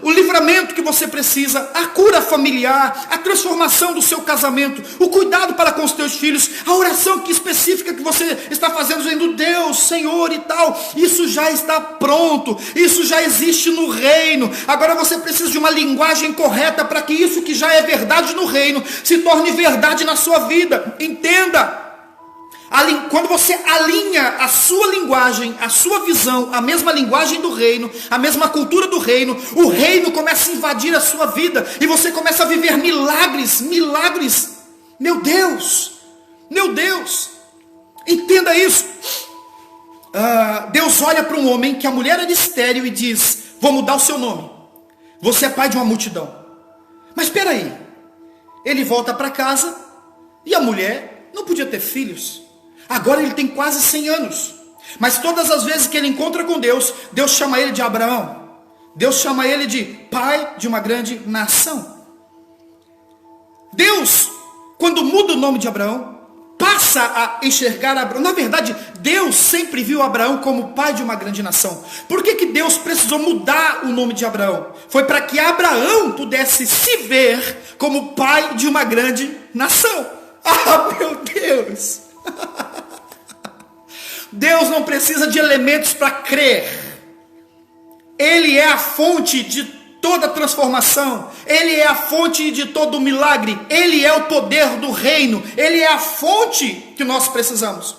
Speaker 1: o livramento que você precisa, a cura familiar, a transformação do seu casamento, o cuidado para com os teus filhos, a oração específica que você está fazendo, dizendo Deus, Senhor e tal. Isso já está pronto, isso já existe no reino. Agora você precisa de uma linguagem correta para que isso que já é verdade no reino se torne verdade na sua vida. Entenda, quando você alinha a sua linguagem, a sua visão, a mesma linguagem do reino, a mesma cultura do reino, o reino começa a invadir a sua vida e você começa a viver milagres. Meu Deus, entenda isso. Deus olha para um homem que a mulher era estéril e diz: vou mudar o seu nome, você é pai de uma multidão. Mas espera aí, ele volta para casa e a mulher não podia ter filhos. Agora ele tem quase 100 anos. Mas todas as vezes que ele encontra com Deus, Deus chama ele de Abraão. Deus chama ele de pai de uma grande nação. Deus, quando muda o nome de Abraão, passa a enxergar Abraão. Na verdade, Deus sempre viu Abraão como pai de uma grande nação. Por que Deus precisou mudar o nome de Abraão? Foi para que Abraão pudesse se ver como pai de uma grande nação. Ah, meu Deus! Deus não precisa de elementos para crer. Ele é a fonte de toda transformação, Ele é a fonte de todo milagre, Ele é o poder do reino, Ele é a fonte que nós precisamos.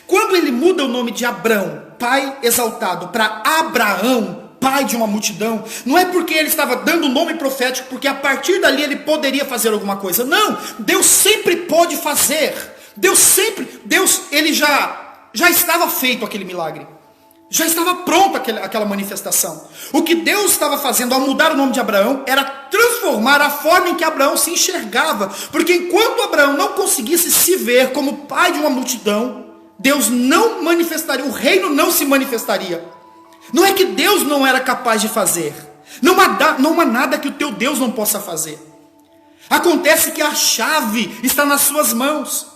Speaker 1: Quando Ele muda o nome de Abrão, pai exaltado, para Abraão, pai de uma multidão, não é porque Ele estava dando o nome profético, porque a partir dali Ele poderia fazer alguma coisa. Não, Deus sempre pode fazer. Ele já estava feito aquele milagre. Já estava pronta aquela manifestação. O que Deus estava fazendo ao mudar o nome de Abraão era transformar a forma em que Abraão se enxergava. Porque enquanto Abraão não conseguisse se ver como pai de uma multidão, Deus não manifestaria, o reino não se manifestaria. Não é que Deus não era capaz de fazer. Não há nada que o teu Deus não possa fazer. Acontece que a chave está nas suas mãos.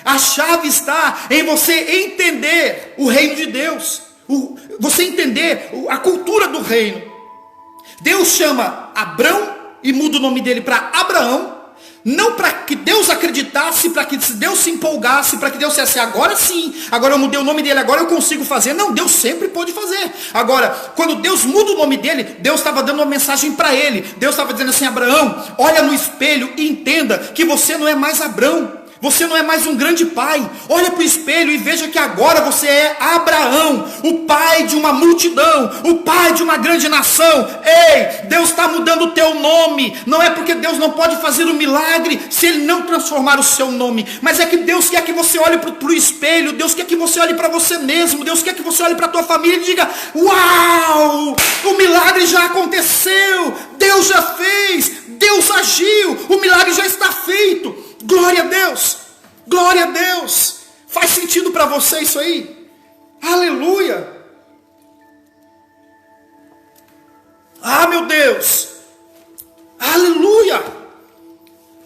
Speaker 1: A chave está em você entender o reino de Deus. Você entender a cultura do reino. Deus chama Abrão e muda o nome dele para Abraão, não para que Deus acreditasse, para que Deus se empolgasse, para que Deus dissesse, agora sim, agora eu mudei o nome dele, agora eu consigo fazer. Não, Deus sempre pode fazer. Agora, quando Deus muda o nome dele, Deus estava dando uma mensagem para ele. Deus estava dizendo assim: Abraão, olha no espelho e entenda que você não é mais Abrão. Você não é mais um grande pai. Olha para o espelho e veja que agora você é Abraão, o pai de uma multidão, o pai de uma grande nação. Ei, Deus está mudando o teu nome. Não é porque Deus não pode fazer um milagre se Ele não transformar o seu nome. Mas é que Deus quer que você olhe para o espelho. Deus quer que você olhe para você mesmo. Deus quer que você olhe para a tua família e diga: uau, o milagre já aconteceu. Deus já fez. Deus agiu. O milagre já está feito. Glória a Deus, glória a Deus. Faz sentido para você isso aí? Aleluia. Ah, meu Deus, aleluia.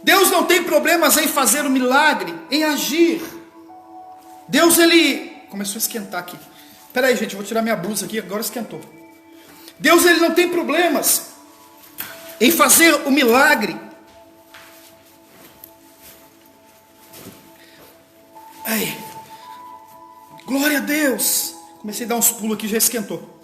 Speaker 1: Deus não tem problemas em fazer o milagre, em agir. Deus, Ele começou a esquentar aqui. Espera aí, gente, eu vou tirar minha blusa aqui, agora esquentou. Deus, Ele não tem problemas em fazer o milagre. Ai, glória a Deus. Comecei a dar uns pulos aqui, já esquentou.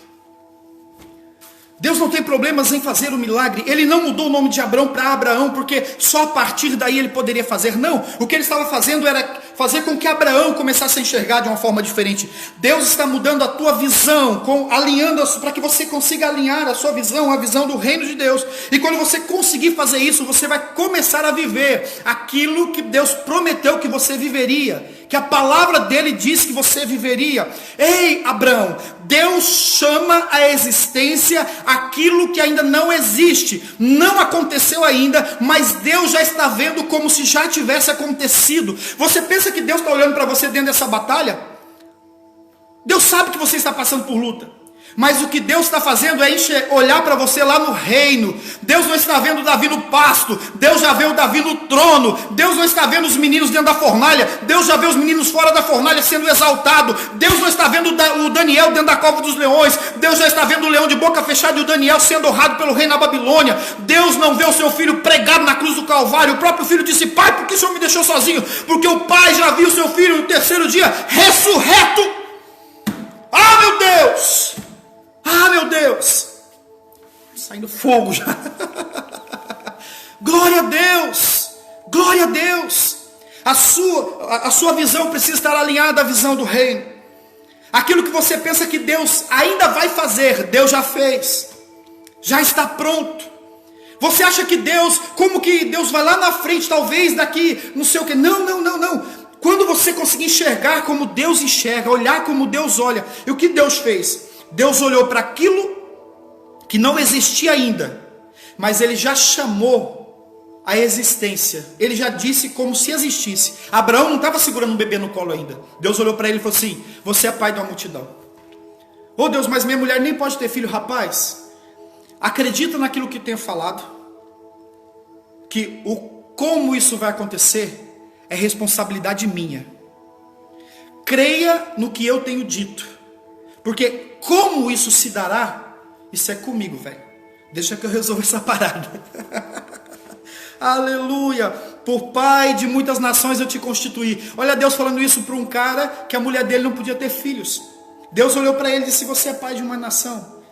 Speaker 1: Deus não tem problemas em fazer o milagre. Ele não mudou o nome de Abrão para Abraão, porque só a partir daí ele poderia fazer. Não, o que ele estava fazendo era fazer com que Abraão começasse a enxergar de uma forma diferente. Deus está mudando a tua visão, alinhando para que você consiga alinhar a sua visão, a visão do reino de Deus. E quando você conseguir fazer isso, você vai começar a viver aquilo que Deus prometeu que você viveria, que a palavra dele diz que você viveria. Ei, Abraão, Deus chama à existência aquilo que ainda não existe, não aconteceu ainda, mas Deus já está vendo como se já tivesse acontecido. Você pensa que Deus está olhando para você dentro dessa batalha? Deus sabe que você está passando por luta. Mas o que Deus está fazendo é olhar para você lá no reino. Deus não está vendo Davi no pasto. Deus já vê o Davi no trono. Deus não está vendo os meninos dentro da fornalha. Deus já vê os meninos fora da fornalha sendo exaltado. Deus não está vendo o Daniel dentro da cova dos leões. Deus já está vendo o leão de boca fechada e o Daniel sendo honrado pelo rei na Babilônia. Deus não vê o seu filho pregado na cruz do Calvário. O próprio filho disse: pai, por que o Senhor me deixou sozinho? Porque o pai já viu o seu filho no terceiro dia ressurreto. Ah, meu Deus! Ah, meu Deus, saindo fogo já. Glória a Deus, glória a Deus. A sua visão precisa estar alinhada à visão do reino. Aquilo que você pensa que Deus ainda vai fazer, Deus já fez, já está pronto. Você acha que Deus, como que Deus vai lá na frente, talvez daqui, não sei o que. Não. Quando você conseguir enxergar como Deus enxerga, olhar como Deus olha, e o que Deus fez? Deus olhou para aquilo que não existia ainda, mas Ele já chamou a existência. Ele já disse como se existisse. Abraão não estava segurando um bebê no colo ainda. Deus olhou para ele e falou assim: você é pai de uma multidão. Oh Deus, mas minha mulher nem pode ter filho. Rapaz, acredita naquilo que tenho falado, que como isso vai acontecer é responsabilidade minha. Creia no que eu tenho dito. Porque como isso se dará, isso é comigo, velho. Deixa que eu resolva essa parada. Aleluia. Por pai de muitas nações eu te constituí. Olha Deus falando isso para um cara que a mulher dele não podia ter filhos. Deus olhou para ele e disse: você é pai de uma nação.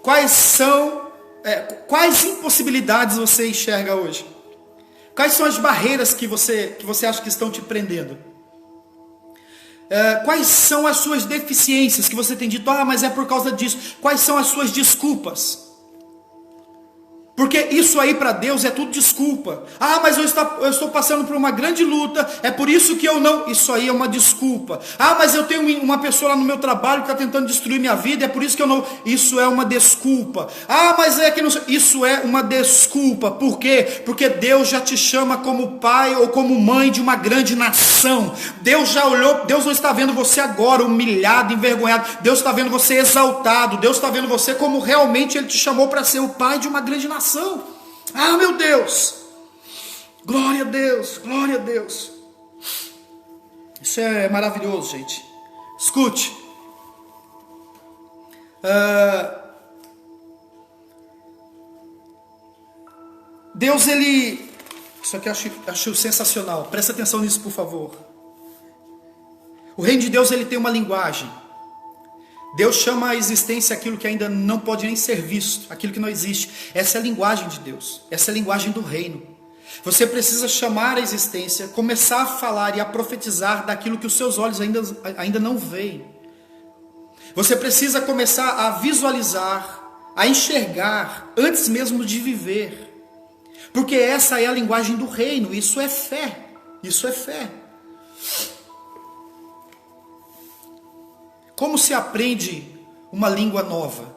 Speaker 1: Quais impossibilidades você enxerga hoje? Quais são as barreiras que você acha que estão te prendendo? Quais são as suas deficiências que você tem dito? Ah, mas é por causa disso. Quais são as suas desculpas? Porque isso aí para Deus é tudo desculpa. Ah, mas eu estou passando por uma grande luta, é por isso que eu não... Isso aí é uma desculpa. Ah, mas eu tenho uma pessoa lá no meu trabalho que está tentando destruir minha vida, é por isso que eu não... Isso é uma desculpa. Ah, mas é que não... Isso é uma desculpa. Por quê? Porque Deus já te chama como pai ou como mãe de uma grande nação. Deus já olhou, Deus não está vendo você agora humilhado, envergonhado. Deus está vendo você exaltado. Deus está vendo você como realmente Ele te chamou para ser o pai de uma grande nação. Ah, meu Deus, glória a Deus, glória a Deus. Isso é maravilhoso, gente. Escute, Deus, Ele, isso aqui eu acho sensacional, presta atenção nisso, por favor. O reino de Deus, ele tem uma linguagem. Deus chama à existência aquilo que ainda não pode nem ser visto, aquilo que não existe. Essa é a linguagem de Deus, essa é a linguagem do reino. Você precisa chamar à existência, começar a falar e a profetizar daquilo que os seus olhos ainda não veem. Você precisa começar a visualizar, a enxergar, antes mesmo de viver. Porque essa é a linguagem do reino, isso é fé, isso é fé. Como se aprende uma língua nova?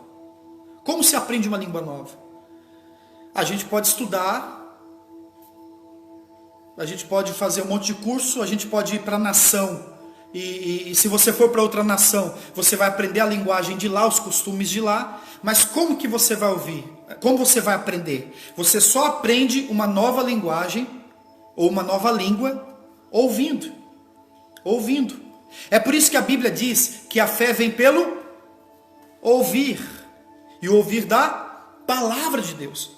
Speaker 1: Como se aprende uma língua nova? A gente pode estudar, a gente pode fazer um monte de curso, a gente pode ir para a nação. E se você for para outra nação, você vai aprender a linguagem de lá, os costumes de lá. Mas como que você vai ouvir? Como você vai aprender? Você só aprende uma nova linguagem ou uma nova língua ouvindo. Ouvindo. É por isso que a Bíblia diz que a fé vem pelo ouvir. E o ouvir da palavra de Deus.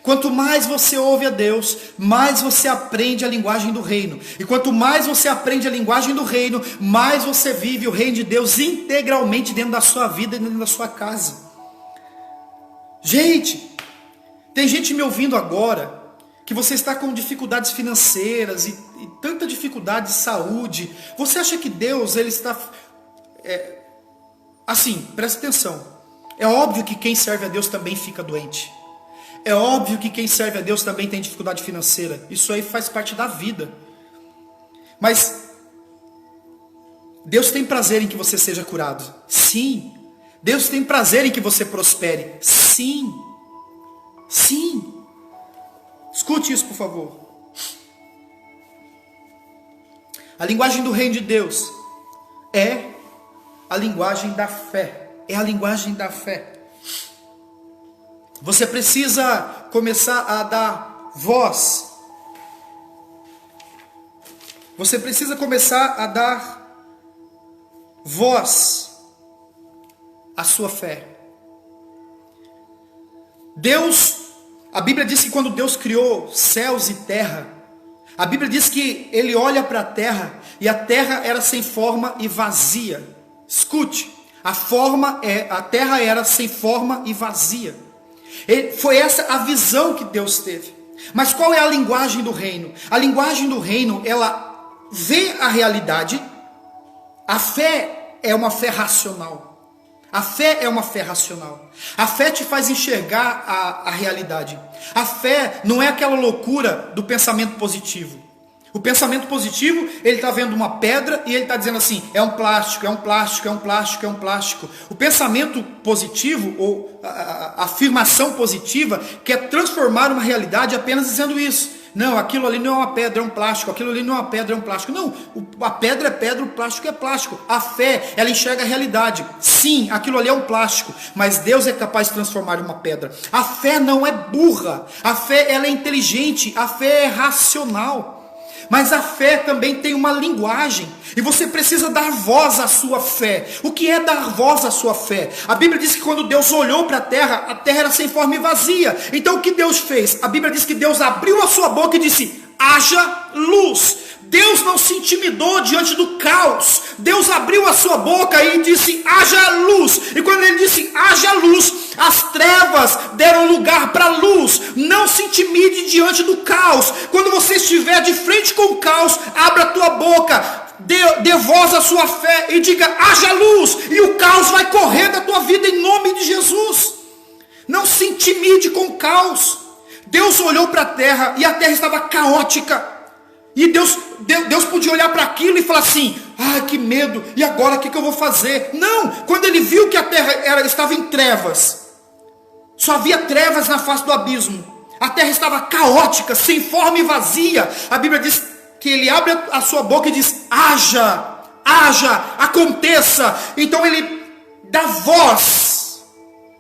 Speaker 1: Quanto mais você ouve a Deus, mais você aprende a linguagem do reino. E quanto mais você aprende a linguagem do reino, mais você vive o reino de Deus integralmente dentro da sua vida e dentro da sua casa. Gente, tem gente me ouvindo agora que você está com dificuldades financeiras e tanta dificuldade de saúde. Você acha que Deus, Ele está... Assim, presta atenção. É óbvio que quem serve a Deus também fica doente. É óbvio que quem serve a Deus também tem dificuldade financeira. Isso aí faz parte da vida. Mas Deus tem prazer em que você seja curado. Sim. Deus tem prazer em que você prospere. Sim. Sim. Escute isso, por favor. A linguagem do reino de Deus é a linguagem da fé. É a linguagem da fé. Você precisa começar a dar voz. Você precisa começar a dar voz à sua fé. Deus, a Bíblia diz que quando Deus criou céus e terra, a Bíblia diz que ele olha para a terra e a terra era sem forma e vazia. Escute, a terra era sem forma e vazia. Foi essa a visão que Deus teve. Mas qual é a linguagem do reino? A linguagem do reino, ela vê a realidade. A fé é uma fé racional. A fé é uma fé racional. A fé te faz enxergar a realidade. A fé não é aquela loucura do pensamento positivo. O pensamento positivo, ele está vendo uma pedra e ele está dizendo assim, é um plástico, é um plástico, é um plástico, é um plástico. O pensamento positivo, ou a afirmação positiva, quer transformar uma realidade apenas dizendo isso. Não, aquilo ali não é uma pedra, é um plástico. Aquilo ali não é uma pedra, é um plástico. Não, a pedra é pedra, o plástico é plástico. A fé, ela enxerga a realidade. Sim, aquilo ali é um plástico, mas Deus é capaz de transformar em uma pedra. A fé não é burra. A fé, ela é inteligente. A fé é racional. Mas a fé também tem uma linguagem. E você precisa dar voz à sua fé. O que é dar voz à sua fé? A Bíblia diz que quando Deus olhou para a terra era sem forma e vazia. Então o que Deus fez? A Bíblia diz que Deus abriu a sua boca e disse, haja luz. Deus não se intimidou diante do caos. Deus abriu a sua boca e disse, haja luz. E quando ele disse, haja luz, as trevas deram lugar para a luz. Não se intimide diante do caos. Quando você estiver de frente com o caos, abra a tua boca, dê voz à sua fé e diga, haja luz. E o caos vai correr da tua vida em nome de Jesus. Não se intimide com o caos. Deus olhou para a terra e a terra estava caótica. E Deus podia olhar para aquilo e falar assim, que medo, e agora o que eu vou fazer? Não, quando ele viu que a terra estava em trevas, só havia trevas na face do abismo, a terra estava caótica, sem forma e vazia, a Bíblia diz que ele abre a sua boca e diz, haja, aconteça. Então ele dá voz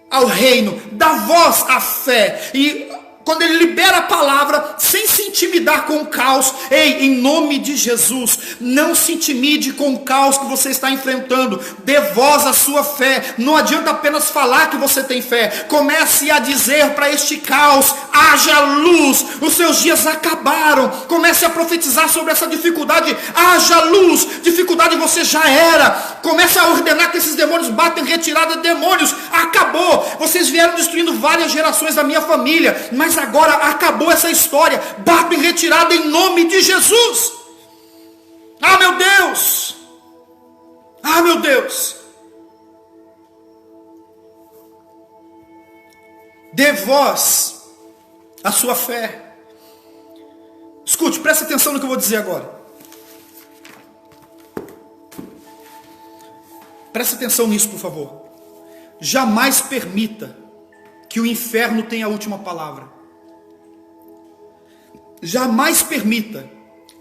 Speaker 1: ao reino, dá voz à fé, e quando ele libera a palavra, sem se intimidar com o caos, em nome de Jesus, não se intimide com o caos que você está enfrentando, dê voz à sua fé, não adianta apenas falar que você tem fé, comece a dizer para este caos, haja luz, os seus dias acabaram, comece a profetizar sobre essa dificuldade, haja luz, dificuldade você já era, comece a ordenar que esses demônios batem retirada de demônios, acabou, vocês vieram destruindo várias gerações da minha família, mas agora acabou essa história, bato em retirada em nome de Jesus. Meu Deus, meu Deus, dê voz à sua fé. Escute, preste atenção no que eu vou dizer agora. Preste atenção nisso, por favor. Jamais permita que o inferno tenha a última palavra. Jamais permita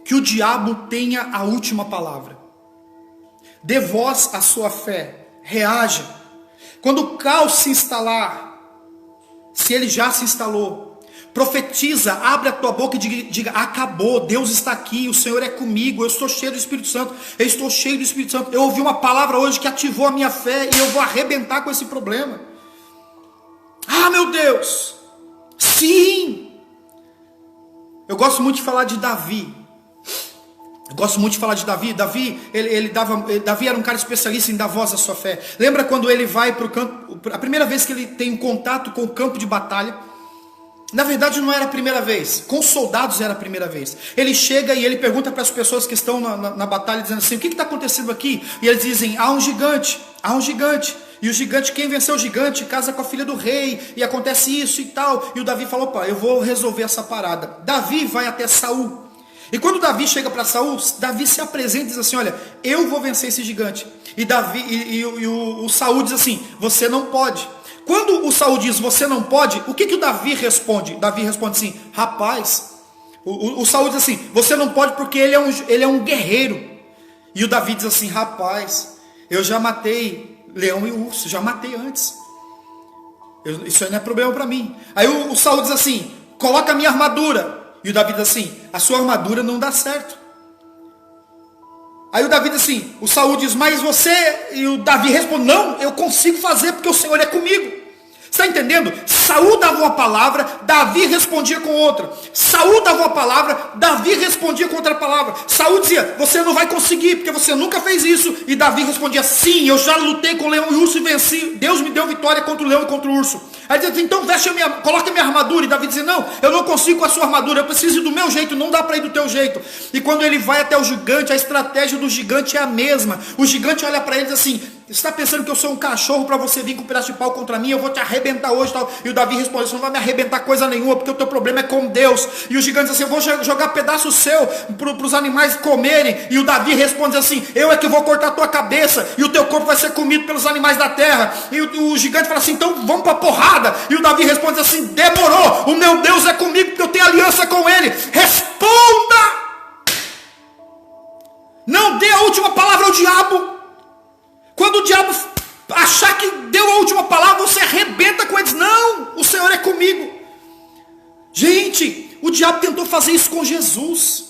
Speaker 1: que o diabo tenha a última palavra. Dê voz à sua fé. Reaja. Quando o caos se instalar, se ele já se instalou, profetiza, abre a tua boca e diga, acabou, Deus está aqui, o Senhor é comigo, eu estou cheio do Espírito Santo, eu ouvi uma palavra hoje que ativou a minha fé e eu vou arrebentar com esse problema. Meu Deus, sim. Eu gosto muito de falar de Davi. Davi era um cara especialista em dar voz à sua fé. Lembra quando ele vai para o campo, a primeira vez que ele tem contato com o campo de batalha? Na verdade não era a primeira vez, com os soldados era a primeira vez. Ele chega e ele pergunta para as pessoas que estão na batalha, dizendo assim, o que está acontecendo aqui? E eles dizem, há um gigante. E o gigante, quem venceu o gigante, casa com a filha do rei, e acontece isso e tal. E o Davi falou, eu vou resolver essa parada. Davi vai até Saul. E quando Davi chega para Saul, Davi se apresenta e diz assim: olha, eu vou vencer esse gigante. E o Saul diz assim: você não pode. Quando o Saul diz você não pode, o que o Davi responde? Davi responde assim: rapaz, o Saul diz assim: você não pode porque ele é um guerreiro. E o Davi diz assim: rapaz, eu já matei leão e urso, já matei antes. Isso aí não é problema para mim. Aí o Saul diz assim: coloca a minha armadura. E o Davi diz assim: a sua armadura não dá certo. Aí o Davi diz assim, o Saul diz: mas você, e o Davi responde: não, eu consigo fazer porque o Senhor é comigo. Você está entendendo? Saul dava uma palavra, Davi respondia com outra. Saul dava uma palavra, Davi respondia com outra palavra. Saul dizia: você não vai conseguir, porque você nunca fez isso. E Davi respondia: sim, eu já lutei com o leão e o urso e venci. Deus me deu vitória contra o leão e contra o urso. Aí dizia: então coloque a minha armadura. E Davi dizia: não, eu não consigo com a sua armadura, eu preciso ir do meu jeito, não dá para ir do teu jeito. E quando ele vai até o gigante, a estratégia do gigante é a mesma. O gigante olha para ele e diz assim: você está pensando que eu sou um cachorro para você vir com um pedaço de pau contra mim? Eu vou te arrebentar hoje, tal. E o Davi responde: você não vai me arrebentar coisa nenhuma, porque o teu problema é com Deus. E o gigante diz assim: eu vou jogar pedaço seu para os animais comerem. E o Davi responde assim: eu é que vou cortar a tua cabeça, e o teu corpo vai ser comido pelos animais da terra. E o gigante fala assim: então vamos para a porrada. E o Davi responde assim: demorou, o meu Deus é comigo, porque eu tenho aliança com ele. Responda! Não dê a última palavra ao diabo. Quando o diabo achar que deu a última palavra, você arrebenta com eles. Não, o Senhor é comigo. Gente, o diabo tentou fazer isso com Jesus.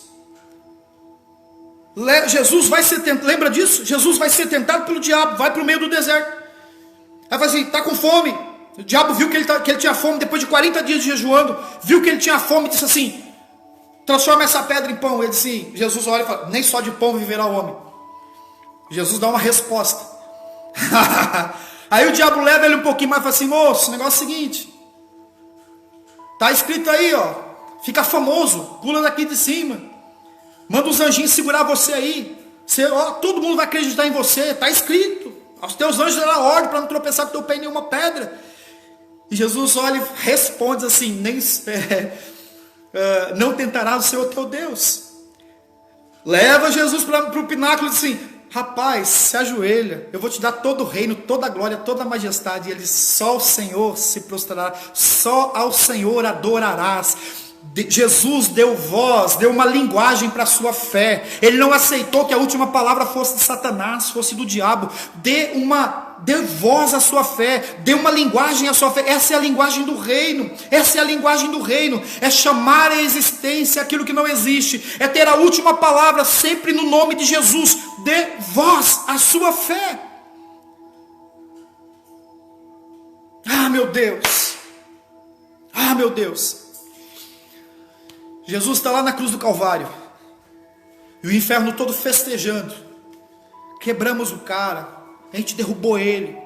Speaker 1: Jesus vai ser tentado, lembra disso? Jesus vai ser tentado pelo diabo, vai para o meio do deserto. Aí vai assim: está com fome. O diabo viu que ele tinha fome, depois de 40 dias jejuando, viu que ele tinha fome e disse assim: transforma essa pedra em pão. Ele disse, Jesus olha e fala: nem só de pão viverá o homem. Jesus dá uma resposta. Aí o diabo leva ele um pouquinho mais e fala assim: moço, o negócio é o seguinte, tá escrito aí, ó, fica famoso, pula daqui de cima, manda os anjinhos segurar você aí, todo mundo vai acreditar em você, tá escrito, aos teus anjos dará ordem para não tropeçar com teu pé em nenhuma pedra. E Jesus olha e responde assim: não tentarás o Senhor teu Deus. Leva Jesus para o pináculo e diz assim: rapaz, se ajoelha, eu vou te dar todo o reino, toda a glória, toda a majestade. E ele diz: só ao Senhor se prostrará, só ao Senhor adorarás. Jesus deu voz, deu uma linguagem para a sua fé. Ele não aceitou que a última palavra fosse de Satanás, fosse do diabo. Dê voz à sua fé, dê uma linguagem à sua fé. Essa é a linguagem do reino. Essa é a linguagem do reino. É chamar à existência aquilo que não existe. É ter a última palavra sempre no nome de Jesus. Dê voz à sua fé. Ah, meu Deus. Ah, meu Deus. Jesus está lá na cruz do Calvário. E o inferno todo festejando. Quebramos o cara. A gente derrubou ele.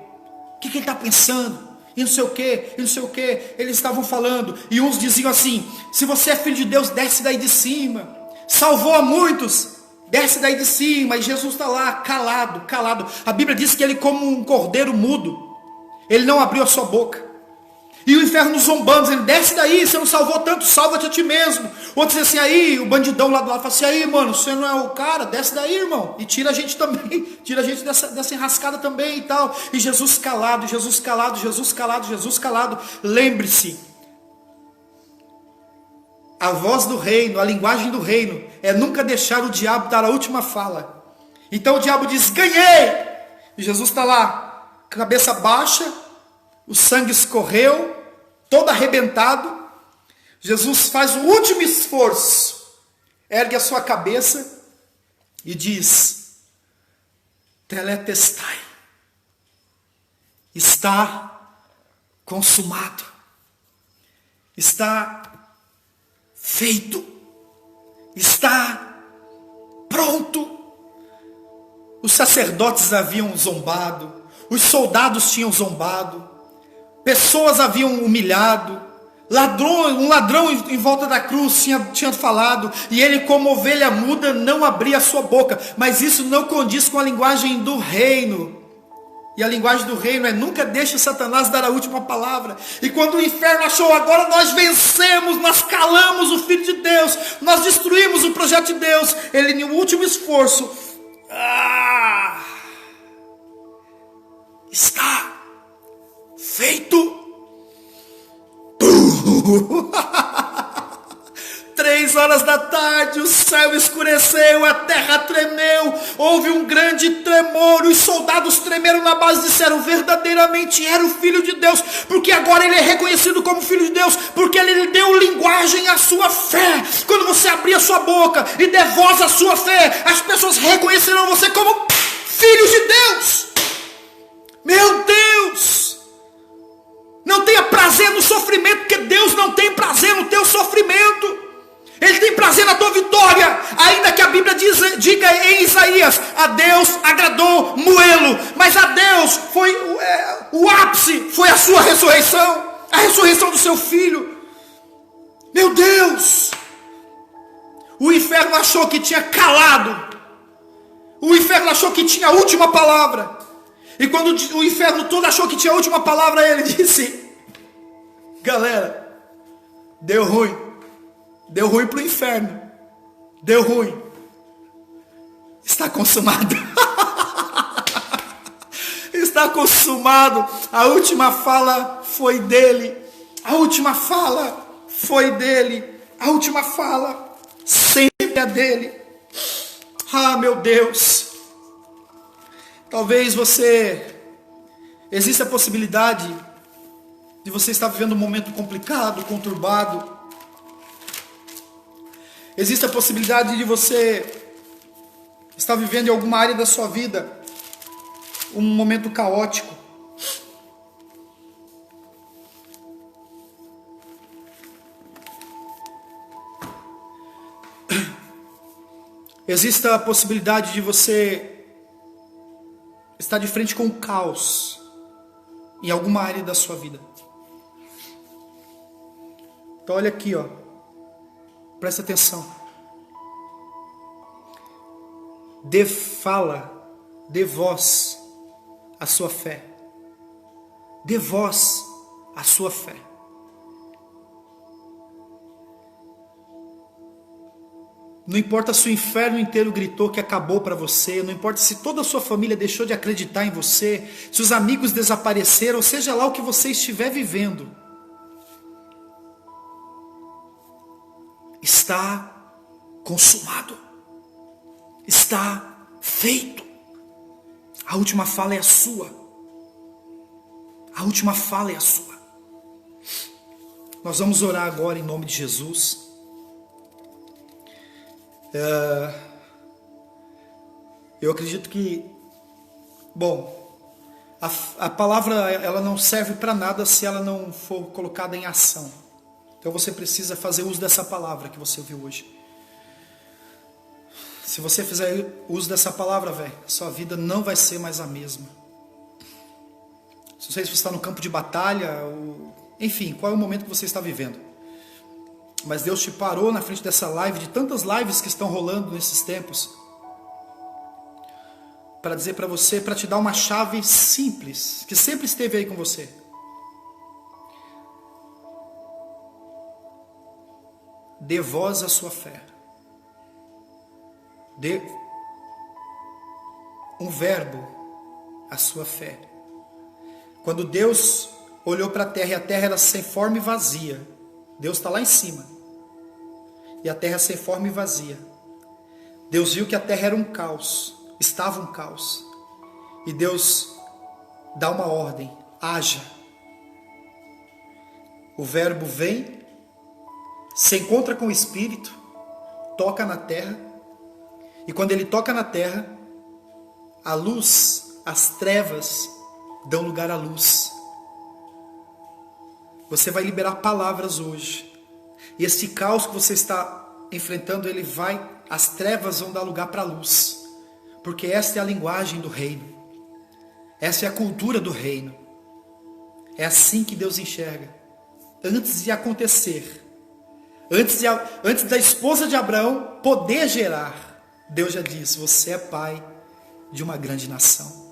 Speaker 1: O que ele está pensando? E não sei o que, e não sei o que. Eles estavam falando. E uns diziam assim: se você é filho de Deus, desce daí de cima. Salvou a muitos, desce daí de cima. E Jesus está lá, calado, calado. A Bíblia diz que ele, como um cordeiro mudo, ele não abriu a sua boca. E o inferno zombando, dizendo: desce daí, você não salvou tanto, salva-te a ti mesmo. Outro diz assim: aí, o bandidão lá do lado fala assim: aí, mano, você não é o cara, desce daí, irmão. E tira a gente também, tira a gente dessa enrascada também e tal. E Jesus calado, Jesus calado, Jesus calado, Jesus calado. Lembre-se, a voz do reino, a linguagem do reino, é nunca deixar o diabo dar a última fala. Então o diabo diz: ganhei. E Jesus está lá, cabeça baixa, o sangue escorreu, todo arrebentado. Jesus faz o último esforço, ergue a sua cabeça e diz: tetelestai, está consumado, está feito, está pronto. Os sacerdotes haviam zombado, os soldados tinham zombado, pessoas haviam humilhado, um ladrão em volta da cruz tinha falado, e ele, como ovelha muda, não abria a sua boca. Mas isso não condiz com a linguagem do reino. E a linguagem do reino é: nunca deixe Satanás dar a última palavra. E quando o inferno achou, agora nós vencemos, nós calamos o Filho de Deus, nós destruímos o projeto de Deus, ele, no último esforço, está feito. 3 horas da tarde, o céu escureceu, a terra tremeu, houve um grande tremor, os soldados tremeram na base e disseram: verdadeiramente era o Filho de Deus, porque agora ele é reconhecido como Filho de Deus, porque ele lhe deu linguagem à sua fé. Quando você abrir a sua boca e der voz à sua fé, as pessoas reconhecerão você como Filho de Deus. Meu Deus! Não tenha prazer no sofrimento, porque Deus não tem prazer no teu sofrimento. Ele tem prazer na tua vitória. Ainda que a Bíblia diga em Isaías: a Deus agradou moê-lo, mas a Deus foi o ápice, foi a sua ressurreição, a ressurreição do seu filho. Meu Deus! O inferno achou que tinha calado, o inferno achou que tinha a última palavra. E quando o inferno todo achou que tinha a última palavra, ele disse: galera, deu ruim. Deu ruim para o inferno. Deu ruim. Está consumado. Está consumado. A última fala foi dele. A última fala foi dele. A última fala sempre é dele. Ah, meu Deus. Talvez exista a possibilidade de você estar vivendo um momento complicado, conturbado. Existe a possibilidade de você estar vivendo em alguma área da sua vida um momento caótico. Existe a possibilidade de você estar de frente com o caos em alguma área da sua vida. Então olha aqui, ó. Presta atenção. Dê voz à sua fé. Dê voz à sua fé. Não importa se o inferno inteiro gritou que acabou para você, não importa se toda a sua família deixou de acreditar em você, se os amigos desapareceram, seja lá o que você estiver vivendo. Está consumado. Está feito. A última fala é a sua. A última fala é a sua. Nós vamos orar agora em nome de Jesus. Eu acredito que, a palavra ela não serve para nada se ela não for colocada em ação. Então você precisa fazer uso dessa palavra que você ouviu hoje. Se você fizer uso dessa palavra, sua vida não vai ser mais a mesma. Não sei se você está no campo de batalha, enfim, qual é o momento que você está vivendo. Mas Deus te parou na frente dessa live, de tantas lives que estão rolando nesses tempos, para dizer para você, para te dar uma chave simples, que sempre esteve aí com você. Dê voz à sua fé. Dê um verbo à sua fé. Quando Deus olhou para a terra e a terra era sem forma e vazia, Deus está lá em cima, e a terra sem forma e vazia. Deus viu que a terra era um caos, estava um caos, e Deus dá uma ordem: haja. O verbo vem, se encontra com o Espírito, toca na terra, e quando ele toca na terra, a luz, as trevas dão lugar à luz. Você vai liberar palavras hoje, e esse caos que você está enfrentando, as trevas vão dar lugar para a luz, porque esta é a linguagem do reino, essa é a cultura do reino. É assim que Deus enxerga. Antes de acontecer, antes da esposa de Abraão poder gerar, Deus já disse: você é pai de uma grande nação.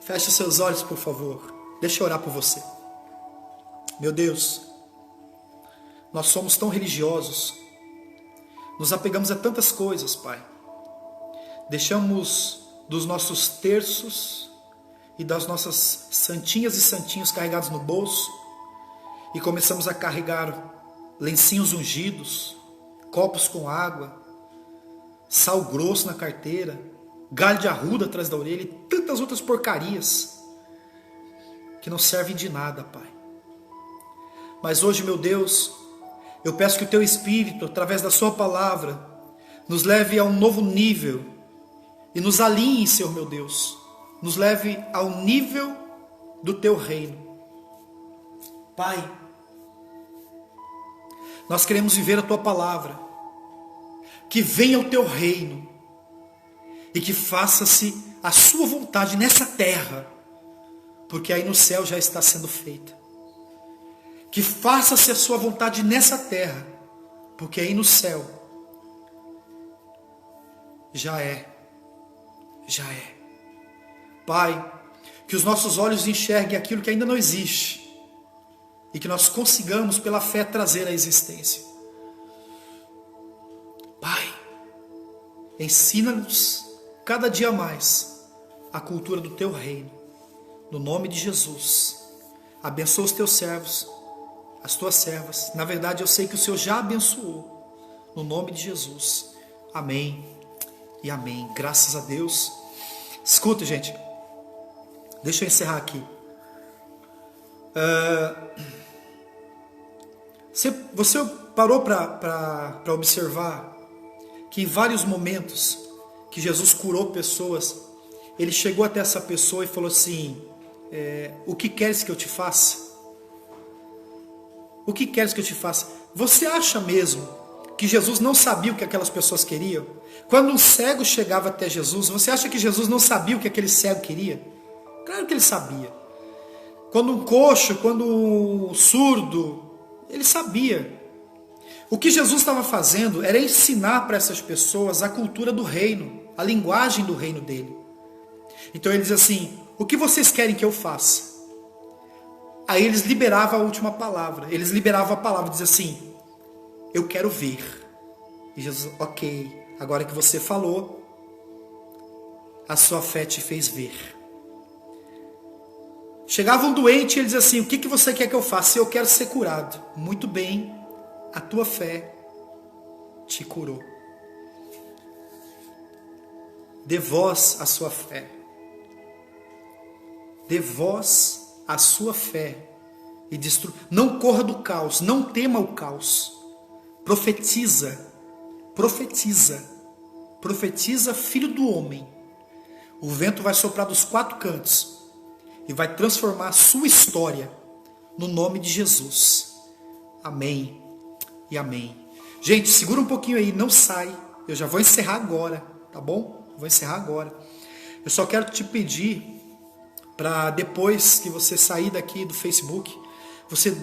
Speaker 1: Feche os seus olhos, por favor. Deixa eu orar por você. Meu Deus, nós somos tão religiosos. Nos apegamos a tantas coisas, Pai. Deixamos dos nossos terços e das nossas santinhas e santinhos carregados no bolso e começamos a carregar lencinhos ungidos, copos com água, sal grosso na carteira, galho de arruda atrás da orelha e tantas outras porcarias que não servem de nada, Pai. Mas hoje, meu Deus, eu peço que o Teu Espírito, através da Sua palavra, nos leve a um novo nível e nos alinhe, Senhor meu Deus, nos leve ao nível do Teu reino. Pai, nós queremos viver a Tua palavra, que venha o Teu reino e que faça-se a Sua vontade nessa terra, porque aí no céu já está sendo feita. Que faça-se a Sua vontade nessa terra, porque aí no céu já é. Pai, que os nossos olhos enxerguem aquilo que ainda não existe e que nós consigamos pela fé trazer à existência. Pai, ensina-nos cada dia mais a cultura do Teu reino, no nome de Jesus. Abençoa os Teus servos, as Tuas servas. Na verdade, eu sei que o Senhor já abençoou, no nome de Jesus. Amém e amém. Graças a Deus. Escuta, gente, deixa eu encerrar aqui. Você parou para observar que em vários momentos que Jesus curou pessoas, Ele chegou até essa pessoa e falou assim: o que queres que eu te faça? O que queres que eu te faça? Você acha mesmo que Jesus não sabia o que aquelas pessoas queriam? Quando um cego chegava até Jesus, você acha que Jesus não sabia o que aquele cego queria? Claro que Ele sabia. Quando um coxo, quando um surdo, Ele sabia. O que Jesus estava fazendo era ensinar para essas pessoas a cultura do reino, a linguagem do reino dele. Então Ele diz assim: o que vocês querem que eu faça? Aí eles liberavam a última palavra. Eles liberavam a palavra, diz assim: eu quero ver. E Jesus: ok, agora que você falou, a sua fé te fez ver. Chegava um doente e ele dizia assim: o que você quer que eu faça? Eu quero ser curado. Muito bem, a tua fé te curou. Dê voz à sua fé. Dê voz à sua fé. E não corra do caos, não tema o caos. Profetiza, filho do homem. O vento vai soprar dos quatro cantos e vai transformar a sua história no nome de Jesus. Amém e amém. Gente, segura um pouquinho aí, não sai. Eu já vou encerrar agora, tá bom? Vou encerrar agora. Eu só quero te pedir para depois que você sair daqui do Facebook, você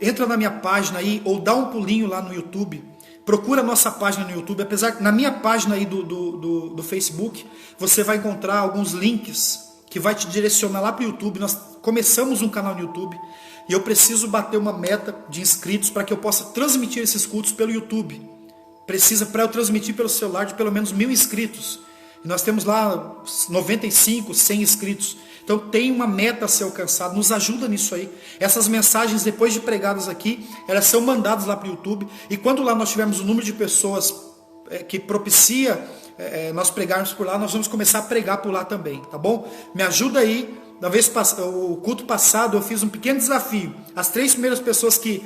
Speaker 1: entra na minha página aí ou dá um pulinho lá no YouTube. Procura a nossa página no YouTube. Apesar que na minha página aí do Facebook, você vai encontrar alguns links que vai te direcionar lá para o YouTube. Nós começamos um canal no YouTube e eu preciso bater uma meta de inscritos para que eu possa transmitir esses cultos pelo YouTube. Precisa para eu transmitir pelo celular de pelo menos 1000 inscritos. E nós temos lá 95, 100 inscritos. Então tem uma meta a ser alcançada. Nos ajuda nisso aí. Essas mensagens, depois de pregadas aqui, elas são mandadas lá para o YouTube. E quando lá nós tivermos o número de pessoas que propicia nós pregarmos por lá, nós vamos começar a pregar por lá também, tá bom? Me ajuda aí. O culto passado eu fiz um pequeno desafio. As 3 primeiras pessoas que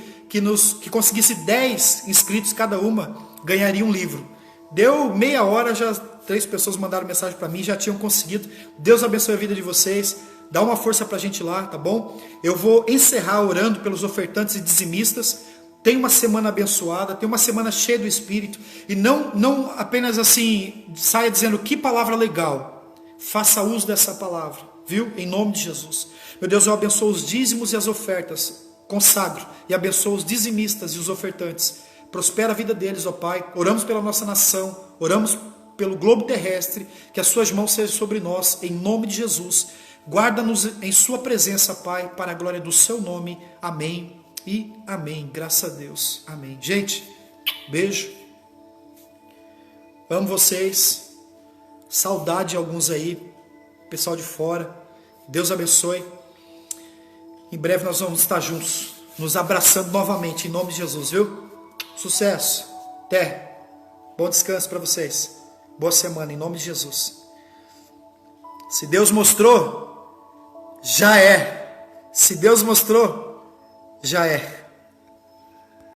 Speaker 1: conseguisse 10 inscritos cada uma, ganhariam um livro. Deu meia hora, já 3 pessoas mandaram mensagem para mim, já tinham conseguido. Deus abençoe a vida de vocês. Dá uma força pra gente lá, tá bom? Eu vou encerrar orando pelos ofertantes e dizimistas. Tenha uma semana abençoada, tenha uma semana cheia do Espírito. E não apenas assim, saia dizendo que palavra legal. Faça uso dessa palavra, viu? Em nome de Jesus. Meu Deus, eu abençoo os dízimos e as ofertas. Consagro e abençoo os dizimistas e os ofertantes. Prospera a vida deles, ó Pai. Oramos pela nossa nação. Oramos pelo globo terrestre, que as suas mãos sejam sobre nós, em nome de Jesus. Guarda-nos em sua presença, Pai, para a glória do seu nome. Amém e amém. Graças a Deus. Amém. Gente, beijo. Amo vocês. Saudade de alguns aí, pessoal de fora. Deus abençoe. Em breve nós vamos estar juntos, nos abraçando novamente, em nome de Jesus, viu? Sucesso. Até. Bom descanso para vocês. Boa semana, em nome de Jesus. Se Deus mostrou, já é. Se Deus mostrou, já é.